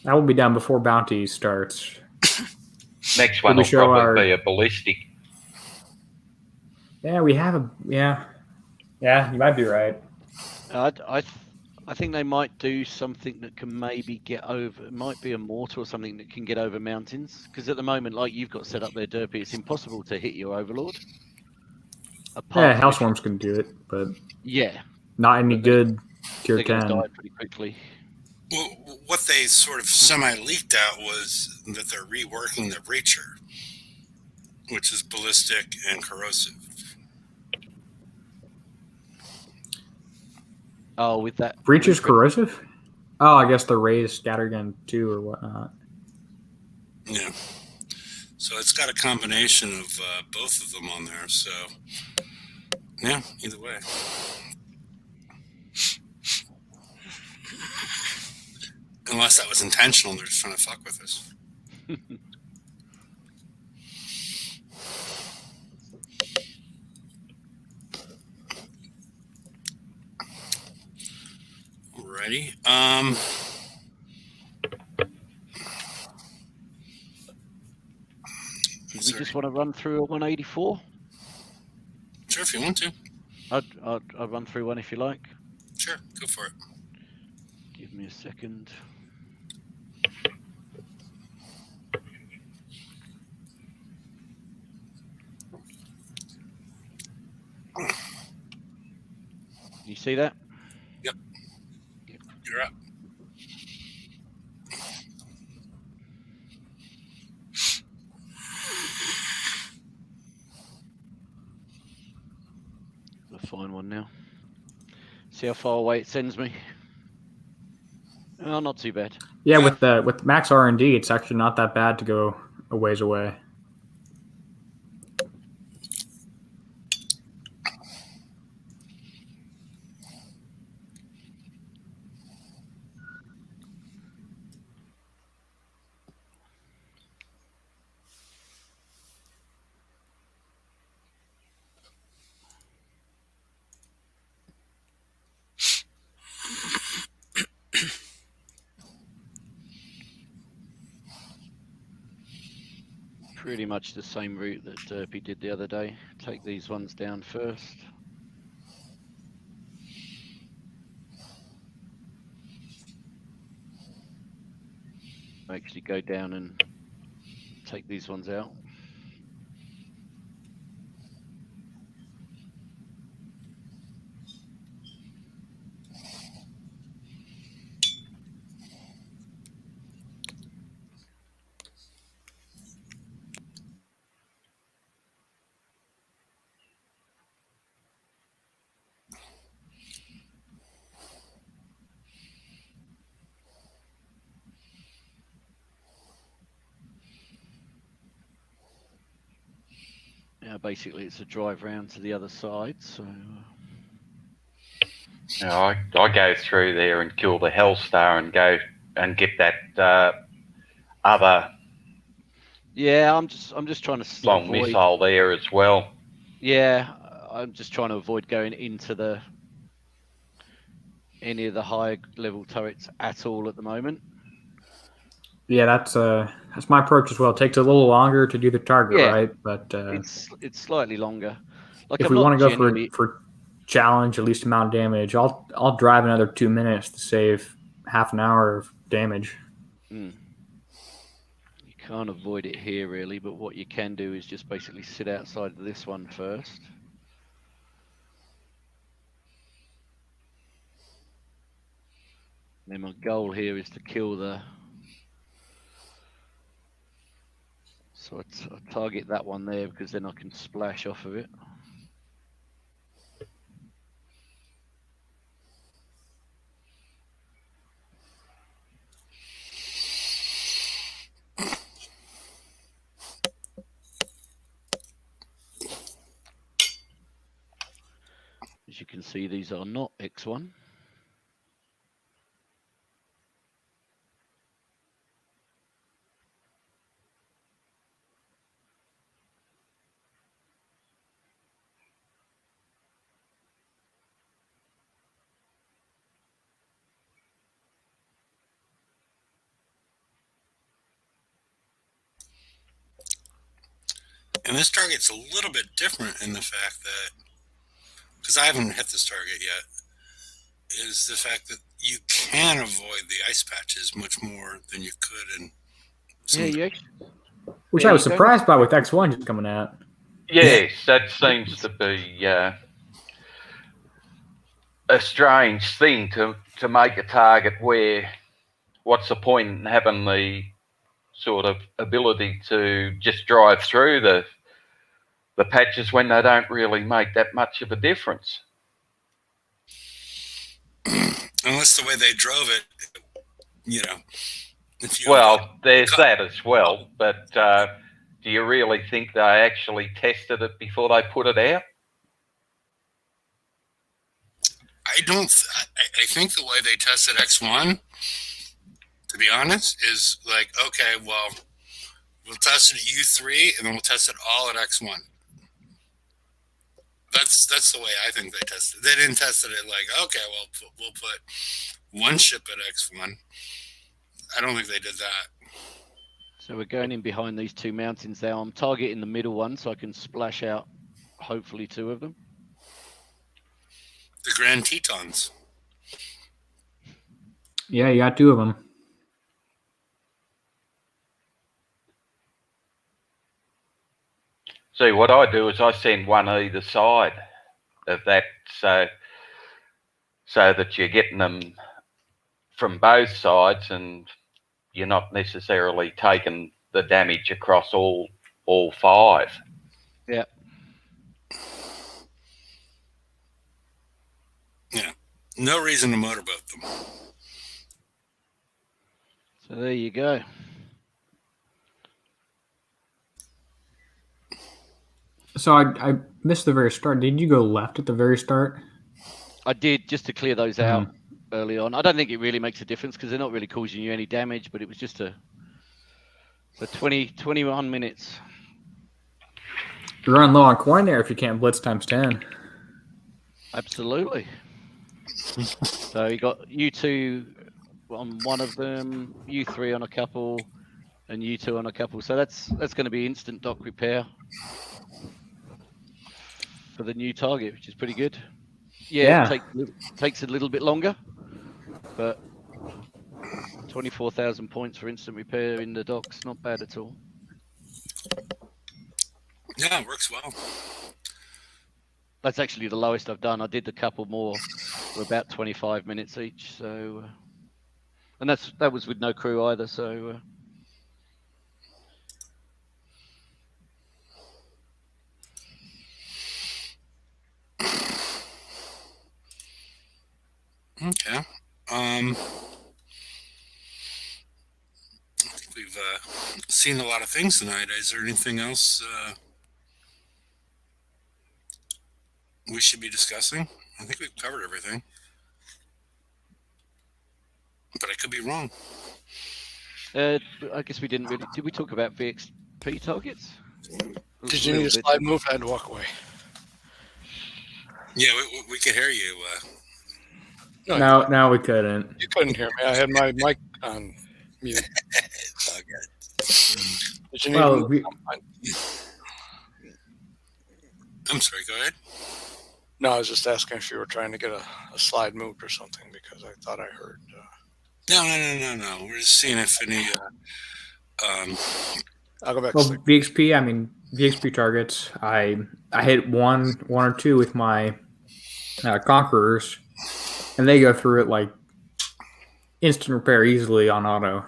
That will be done before bounty starts. Next one we will show probably be a ballistic. Yeah, we have a Yeah, you might be right. I think they might do something that can maybe get over. It might be a mortar or something that can get over mountains. Because at the moment, like you've got set up there, Derpy, it's impossible to hit your overlord. Yeah, Hellswarms can do it, but yeah, not any good tier they're going to 10. die pretty quickly. Well, what they sort of semi-leaked out was that they're reworking the breacher, which is ballistic and corrosive. Oh, with that Breach is reprint- corrosive? Oh, I guess the raised scattergun 2 or whatnot. Yeah. So it's got a combination of both of them on there. So, yeah, either way. Unless that was intentional, they're just trying to fuck with us. Alrighty. Did we just want to run through a 184? Sure, if you want to. I'd run through one if you like. Sure, go for it. Give me a second. You see that? Yep. You're up. I'll find one now. See how far away it sends me. Oh, not too bad. Yeah, with max R&D, it's actually not that bad to go a ways away. Pretty much the same route that Derpy did the other day. Take these ones down first. Actually go down and take these ones out. Now basically it's a drive round to the other side, so I go through there and kill the Hellstar and go and get that other yeah, I'm just trying to long avoid, missile there as well. yeah, I'm just trying to avoid going into any of the high level turrets at all at the moment. Yeah, that's my approach as well. It takes a little longer to do the target, Yeah. right? But It's slightly longer. Like if I'm we not want to go genuinely, for challenge, at least amount of damage, I'll drive another 2 minutes to save half an hour of damage. you can't avoid it here really, but what you can do is just basically sit outside of this one first. Then my goal here is to kill the. So I target that one there because then I can splash off of it. As you can see, these are not X1. And this target's a little bit different in the fact that, because I haven't hit this target yet, is the fact that you can avoid the ice patches much more than you could in some Yeah, of the- you actually, Which Yeah, I was you don't- surprised by with X1 just coming out. Yes, that seems to be a strange thing to make a target where what's the point in having the sort of ability to just drive through the patches when they don't really make that much of a difference. unless the way they drove it, you know. If you Well, there's that as well, but do you really think they actually tested it before they put it out? I don't. I think the way they tested X1, to be honest, is like, okay, well, we'll test it at U3 and then we'll test it all at X1. That's the way I think they tested. They didn't test it at like, okay, well, we'll put one ship at X1. I don't think they did that. So we're going in behind these two mountains now. I'm targeting the middle one so I can splash out hopefully two of them. The Grand Tetons. Yeah, you got two of them. See, what I do is I send one either side of that, so that you're getting them from both sides, and you're not necessarily taking the damage across all five. Yeah. Yeah. No reason to motorboat them. So there you go. So I missed the very start. Did you go left at the very start? I did, just to clear those out early on. I don't think it really makes a difference because they're not really causing you any damage, but it was just so 21 minutes. You're running low on coin there if you can't blitz times 10. Absolutely. So you got U2 on one of them, U3 on a couple, and U2 on a couple. So that's going to be instant dock repair for the new target, which is pretty good. Yeah. It takes a little bit longer, but 24,000 points for instant repair in the docks, not bad at all. Yeah, it works well. That's actually the lowest I've done. I did a couple more for about 25 minutes each. So, and that was with no crew either. So. Okay. I think we've seen a lot of things tonight. Is there anything else we should be discussing? I think we've covered everything. But I could be wrong. I guess we didn't really. Did we talk about VXP targets? Did you need a slide move? I had to walk away. Yeah, we could hear you. Now we couldn't. You couldn't hear me. I had my mic on mute. It's all good. Did you need I'm sorry, go ahead. No, I was just asking if you were trying to get a slide moved or something, because I thought I heard. No. We're just seeing if any. I'll go back. Well, VXP targets. I hit one or two with my Conquerors, and they go through it like instant repair easily on auto.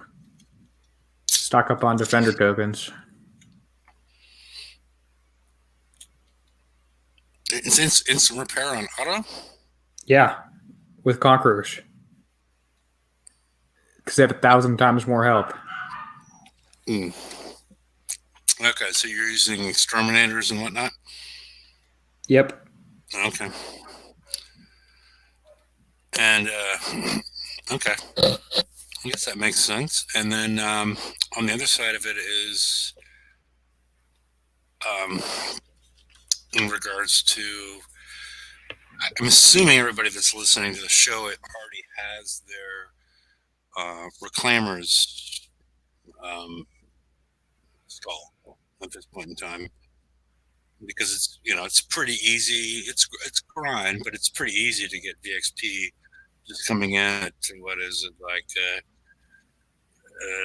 Stock up on defender tokens. It's instant repair on auto? Yeah, with Conquerors. Because they have 1,000 times more health. Okay, so you're using exterminators and whatnot? Yep. Okay. And, okay. I guess that makes sense. And then on the other side of it is in regards to, I'm assuming everybody that's listening to the show, it already has their reclaimers installed at this point in time, because it's pretty easy. It's grind, but it's pretty easy to get VXP just coming in to what is it, like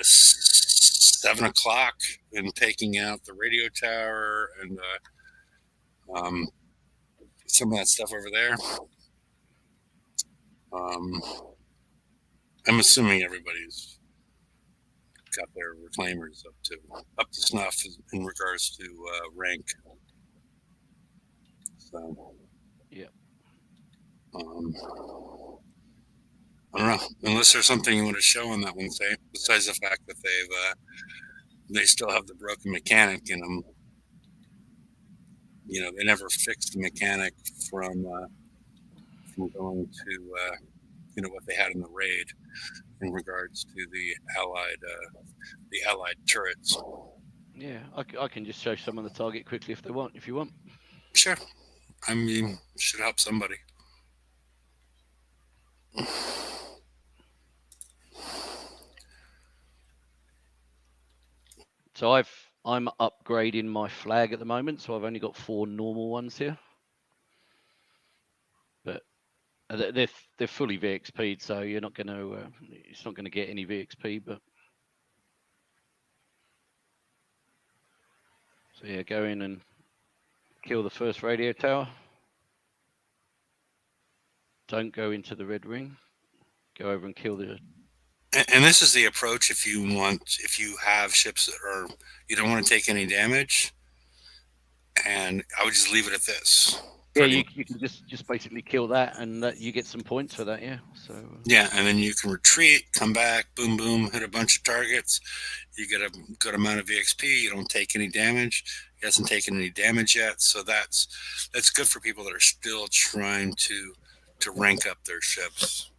7 o'clock and taking out the radio tower and some of that stuff over there. I'm assuming everybody's got their reclaimers up to snuff in regards to rank. So, yeah. I don't know, unless there's something you want to show on that one, say, besides the fact that they still have the broken mechanic in them. They never fixed the mechanic from going to what they had in the raid in regards to the allied turrets. Yeah, I can just show some of the target quickly if you want. Sure. I mean, should help somebody. So I'm upgrading my flag at the moment, so I've only got 4 normal ones here. But they're fully VXP'd, so you're not going to it's not going to get any VXP. But so yeah, go in and kill the first radio tower. Don't go into the red ring. Go over and kill the. And this is the approach if you have ships that are, you don't want to take any damage. And I would just leave it at this. Yeah, you can just basically kill that, and you get some points for that. Yeah. So. Yeah, and then you can retreat, come back, boom, boom, hit a bunch of targets. You get a good amount of VXP. You don't take any damage. He hasn't taken any damage yet, so that's good for people that are still trying to rank up their ships.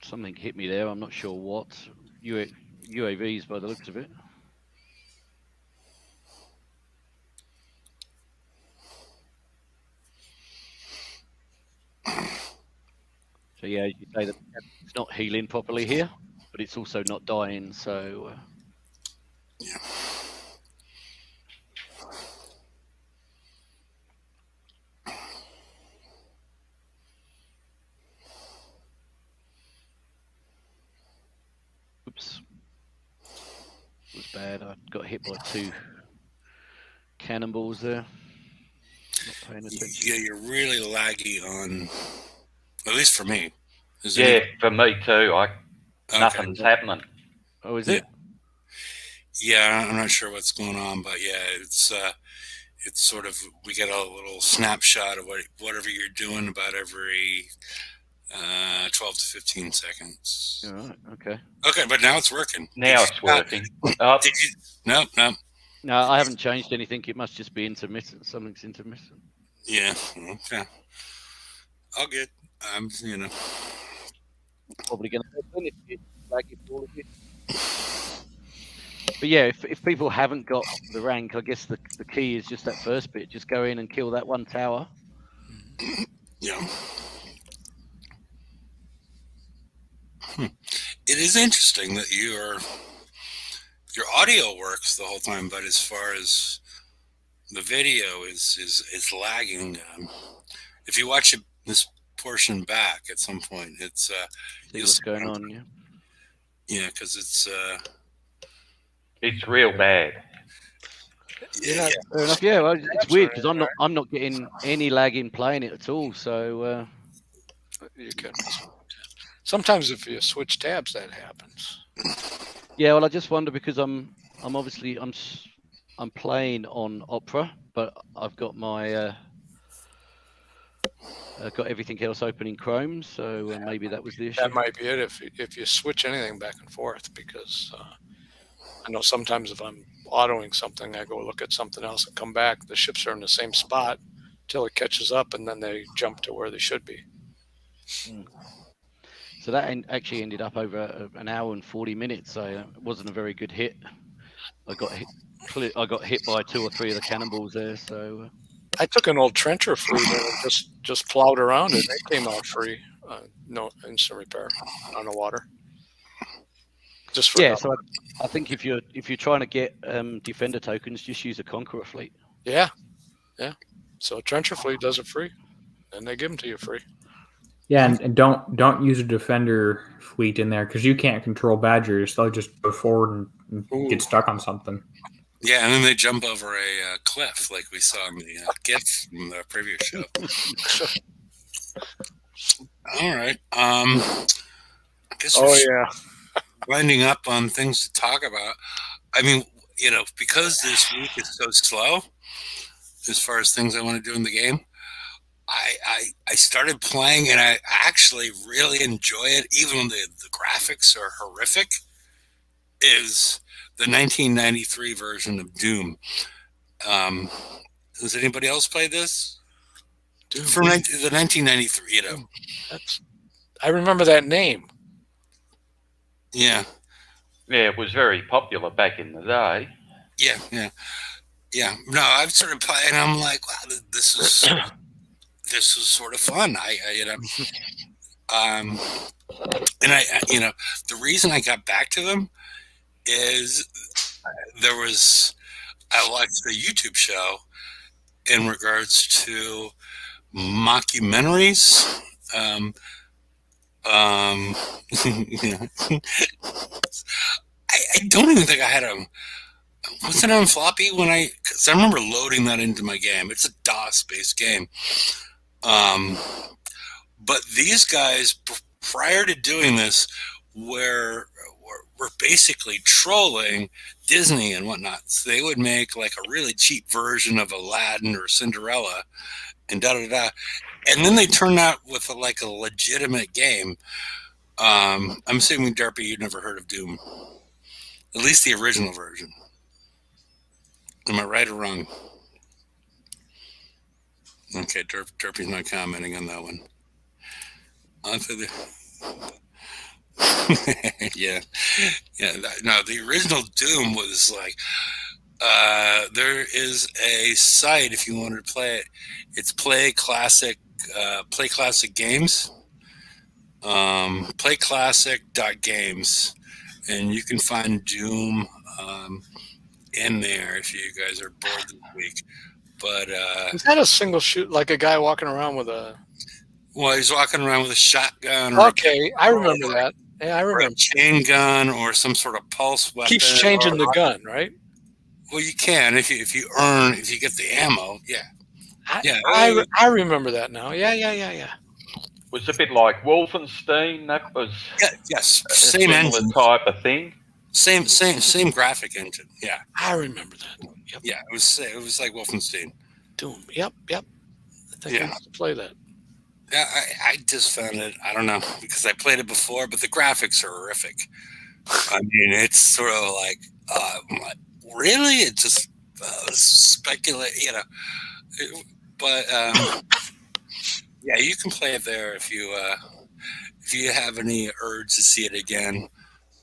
Something hit me there. I'm not sure what. UAVs by the looks of it. So yeah, as you say, it's not healing properly here, but it's also not dying. So yeah. Oops, it was bad. I got hit by 2 cannonballs there. Not paying attention. Yeah, you're really laggy on, at least for me. Yeah, for me too. Nothing's happening. Oh, is it? Yeah, I'm not sure what's going on, but yeah, it's sort of, we get a little snapshot of whatever you're doing about every 12 to 15 seconds. All right. Okay. Okay, but now it's working. Now it's working. No. No, I haven't changed anything. It must just be intermittent. Something's intermittent. Yeah. Okay. All good. I'm, Probably going to happen if like it all of it. But yeah, if people haven't got the rank, I guess the key is just that first bit. Just go in and kill that one tower. Yeah. It is interesting that your audio works the whole time, but as far as the video is lagging. If you watch this portion back at some point, it's see what's going on. Yeah, because it's real bad. Yeah, fair enough. Yeah, well, it's weird because I'm not getting any lag in playing it at all. So you can. Sometimes if you switch tabs, that happens. Yeah, well, I just wonder because I'm playing on Opera, but I've got my got everything else open in Chrome, so maybe that was the issue. That might be it. If you switch anything back and forth, because I know sometimes if I'm autoing something, I go look at something else and come back. The ships are in the same spot till it catches up, and then they jump to where they should be. So that actually ended up over an hour and 40 minutes. So it wasn't a very good hit. I got hit by 2 or 3 of the cannonballs there. So I took an old trencher fleet and just plowed around it. It came out free, no instant repair on the water. Just for so I think if you're trying to get defender tokens, just use a Conqueror fleet. Yeah. So a trencher fleet does it free, and they give them to you free. Yeah, and don't use a defender fleet in there because you can't control Badgers. They'll just go forward and get stuck on something. Yeah, and then they jump over a cliff like we saw in the GIF from the previous show. All right. I guess we're winding up on things to talk about. I mean, because this week is so slow as far as things I want to do in the game, I started playing and I actually really enjoy it, even when the graphics are horrific, is the 1993 version of Doom. Has anybody else played this? Doom. From the 1993, I remember that name. Yeah. Yeah, it was very popular back in the day. Yeah. Yeah, no, I've started playing. I'm like, wow, this is sort of fun. Um, and the reason I got back to them is I watched a YouTube show in regards to mockumentaries. I don't even think I had a. Was it on floppy because I remember loading that into my game. It's a DOS-based game. But these guys, prior to doing this, were basically trolling Disney and whatnot. So they would make like a really cheap version of Aladdin or Cinderella and da-da-da. And then they turned out with a legitimate game. I'm assuming, Derpy, you've never heard of Doom. At least the original version. Am I right or wrong? Okay, Derpy's not commenting on that one. On to the... yeah. No, the original Doom was like... there is a site if you wanted to play it. It's Play Classic Games. Playclassic.games, and you can find Doom in there if you guys are bored this week. But is that a single shoot, like a guy walking around with a? Well, he's walking around with a shotgun. Okay, I remember that. Yeah, I or remember. a chain gun or some sort of pulse weapon. Keeps changing the gun, right? Well, you can if you get the ammo. Yeah. I remember that now. Yeah. Was a bit like Wolfenstein. That was yes, a same similar engine, type of thing. Same graphic engine. Yeah, I remember that. Yep. Yeah, it was like Wolfenstein. Doom. Yep. I think I used to play that. Yeah, I just found it. I don't know because I played it before, but the graphics are horrific. I mean, it's sort of like, really? It just speculate, But yeah, you can play it there if you have any urge to see it again.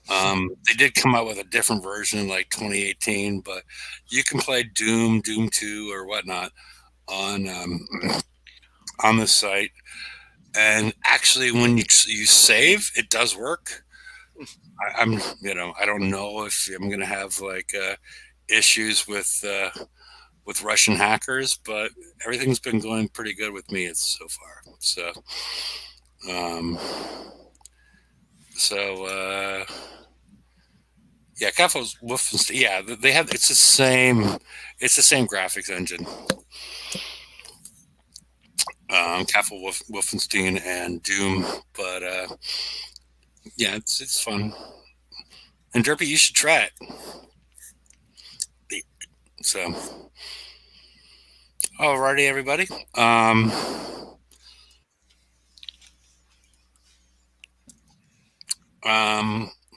They did come out with a different version in like 2018, but you can play Doom 2, or whatnot on the site. And actually, when you save, it does work. I don't know if I'm going to have issues with Russian hackers, but everything's been going pretty good with me so far. Yeah, Capo's Wolfenstein. Yeah, they have. It's the same graphics engine. Capo Wolfenstein and Doom, but yeah, it's fun. And Derpy, you should try it. So, alrighty, everybody.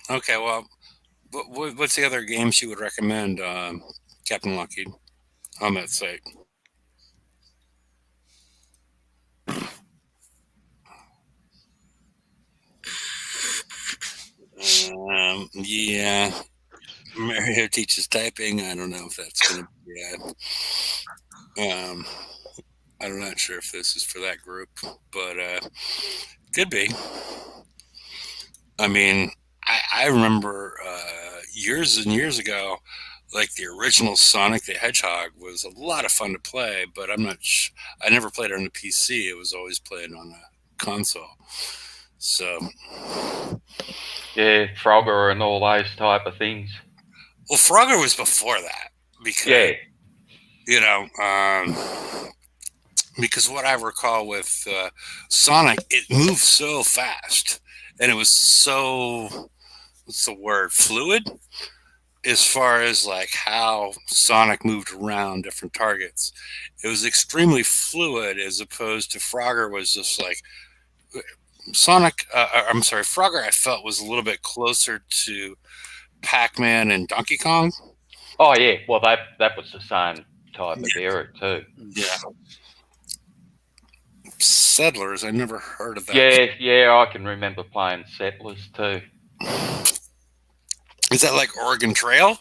Okay, well, what's the other games you would recommend, Captain Lockheed, on that site? Yeah, Mario teaches typing. I don't know if that's going to be I'm not sure if this is for that group, but could be. I mean, I remember years and years ago, like the original Sonic the Hedgehog was a lot of fun to play, but I never played it on the PC. It was always played on a console. So, yeah, Frogger and all those type of things. Well, Frogger was before that because because what I recall with Sonic, it moved so fast and it was so, what's the word, fluid, as far as like how Sonic moved around different targets. It was extremely fluid, as opposed to Frogger was just like Frogger I felt was a little bit closer to Pac-Man and Donkey Kong. Oh yeah, well that was the same type of era too. Yeah. Settlers, I never heard of that. Yeah, I can remember playing Settlers too. Is that like Oregon Trail?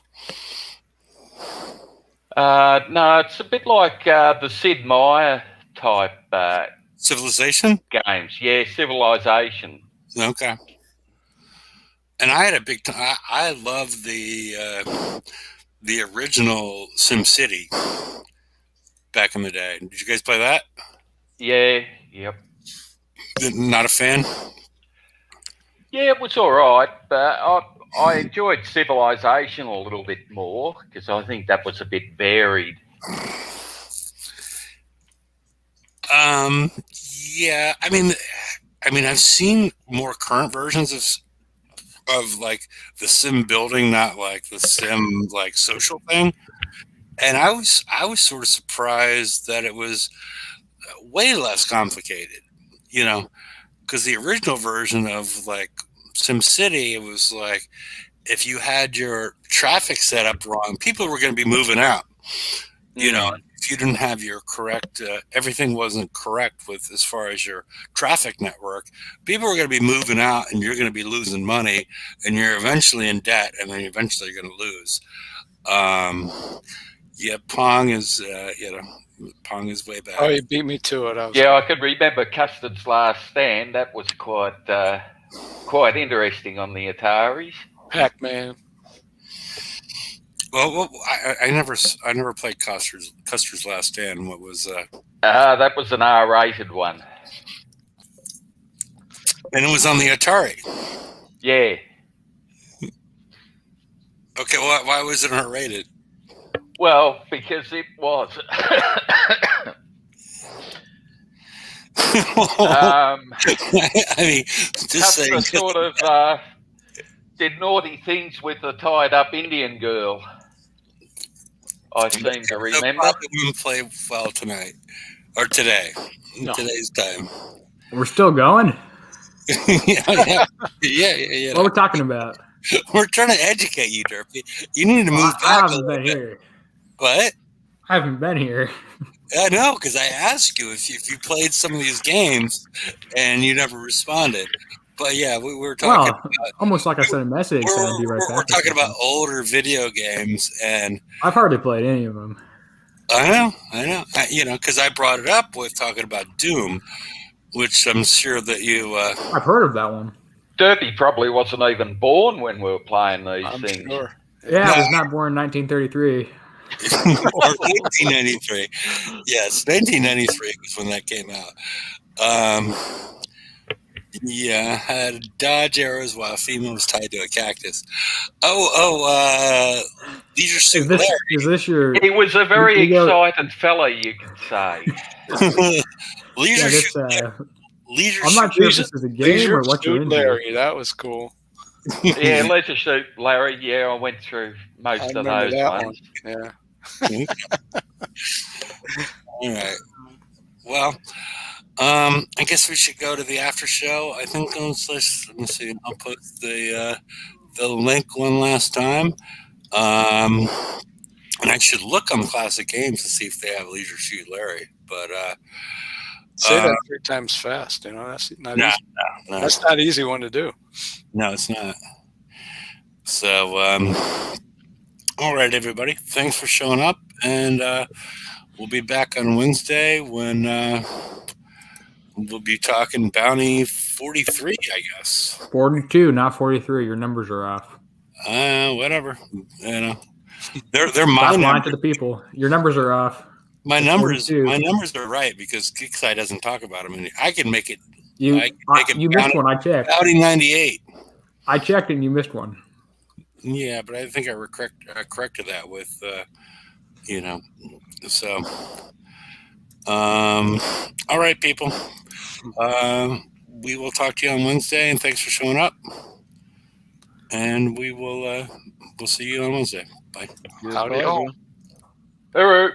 No, it's a bit like the Sid Meier type Civilization? games. Yeah, Civilization. Okay. And I had a big time. I love the original SimCity back in the day. Did you guys play that? Yeah, yep. Not a fan? Yeah, it was all right, but I enjoyed Civilization a little bit more because I think that was a bit varied. Yeah. I mean, I've seen more current versions of like the sim building, not like the sim like social thing. And I was sort of surprised that it was way less complicated, you know, because the original version of like SimCity, it was like if you had your traffic set up wrong, people were going to be moving out. You know, if you didn't have your correct, everything wasn't correct with as far as your traffic network, people were going to be moving out, and you're going to be losing money, and you're eventually in debt, and then eventually you're going to lose. Yeah, Pong is, Pong is way back. Oh, you beat me to it. I could remember Custard's Last Stand. That was quite interesting on the Ataris. Pac-Man. Well, I never played Custer's Last Stand. What was that was an R-rated one. And it was on the Atari. Yeah. Okay, well, why was it R-rated? Well, because it was. I mean, just saying. Sort of did naughty things with a tied-up Indian girl. I seem to remember. Probably wouldn't play well tonight or today. No. Today's time. We're still going? Yeah. What are we talking about? We're trying to educate you, Derpy. You need to move back. I haven't been here. What? I haven't been here. I know, because I asked you if you played some of these games and you never responded. But yeah, we were talking about almost like I sent a message. We're talking about older video games, and I've hardly played any of them. I know. Because I brought it up with talking about Doom, which I'm sure that you. I've heard of that one. Derpy probably wasn't even born when we were playing these things. Sure. Yeah, I was not born in 1933. Or 1993. Yes, 1993 was when that came out. Yeah, I had Dodge arrows while a female was tied to a cactus. Leisure Suit Larry. Is this your... He was a very excited fella, you could say. Leisure Suit I'm not sure if this is a game or what you're into. Larry, that was cool. Yeah, Leisure Suit Larry. Yeah, I went through most of those ones. Yeah. All right. Well, I guess we should go to the after show. I think let me see. I'll put the link one last time. And I should look on Classic Games to see if they have Leisure Suit Larry. But say that 3 times fast. That's not easy. No. That's not an easy one to do. No, it's not. So, all right, everybody. Thanks for showing up, and we'll be back on Wednesday when we'll be talking Bounty 43, I guess. 42, not 43. Your numbers are off. Whatever. They're my numbers. To the people. Your numbers are off. My numbers are right because Geekside doesn't talk about them. And I can make it. You missed one. I checked. Bounty 98. I checked and you missed one. Yeah, but I think I corrected that with, So, all right, people. We will talk to you on Wednesday, and thanks for showing up. And we'll see you on Wednesday. Bye. Howdy all. Hello.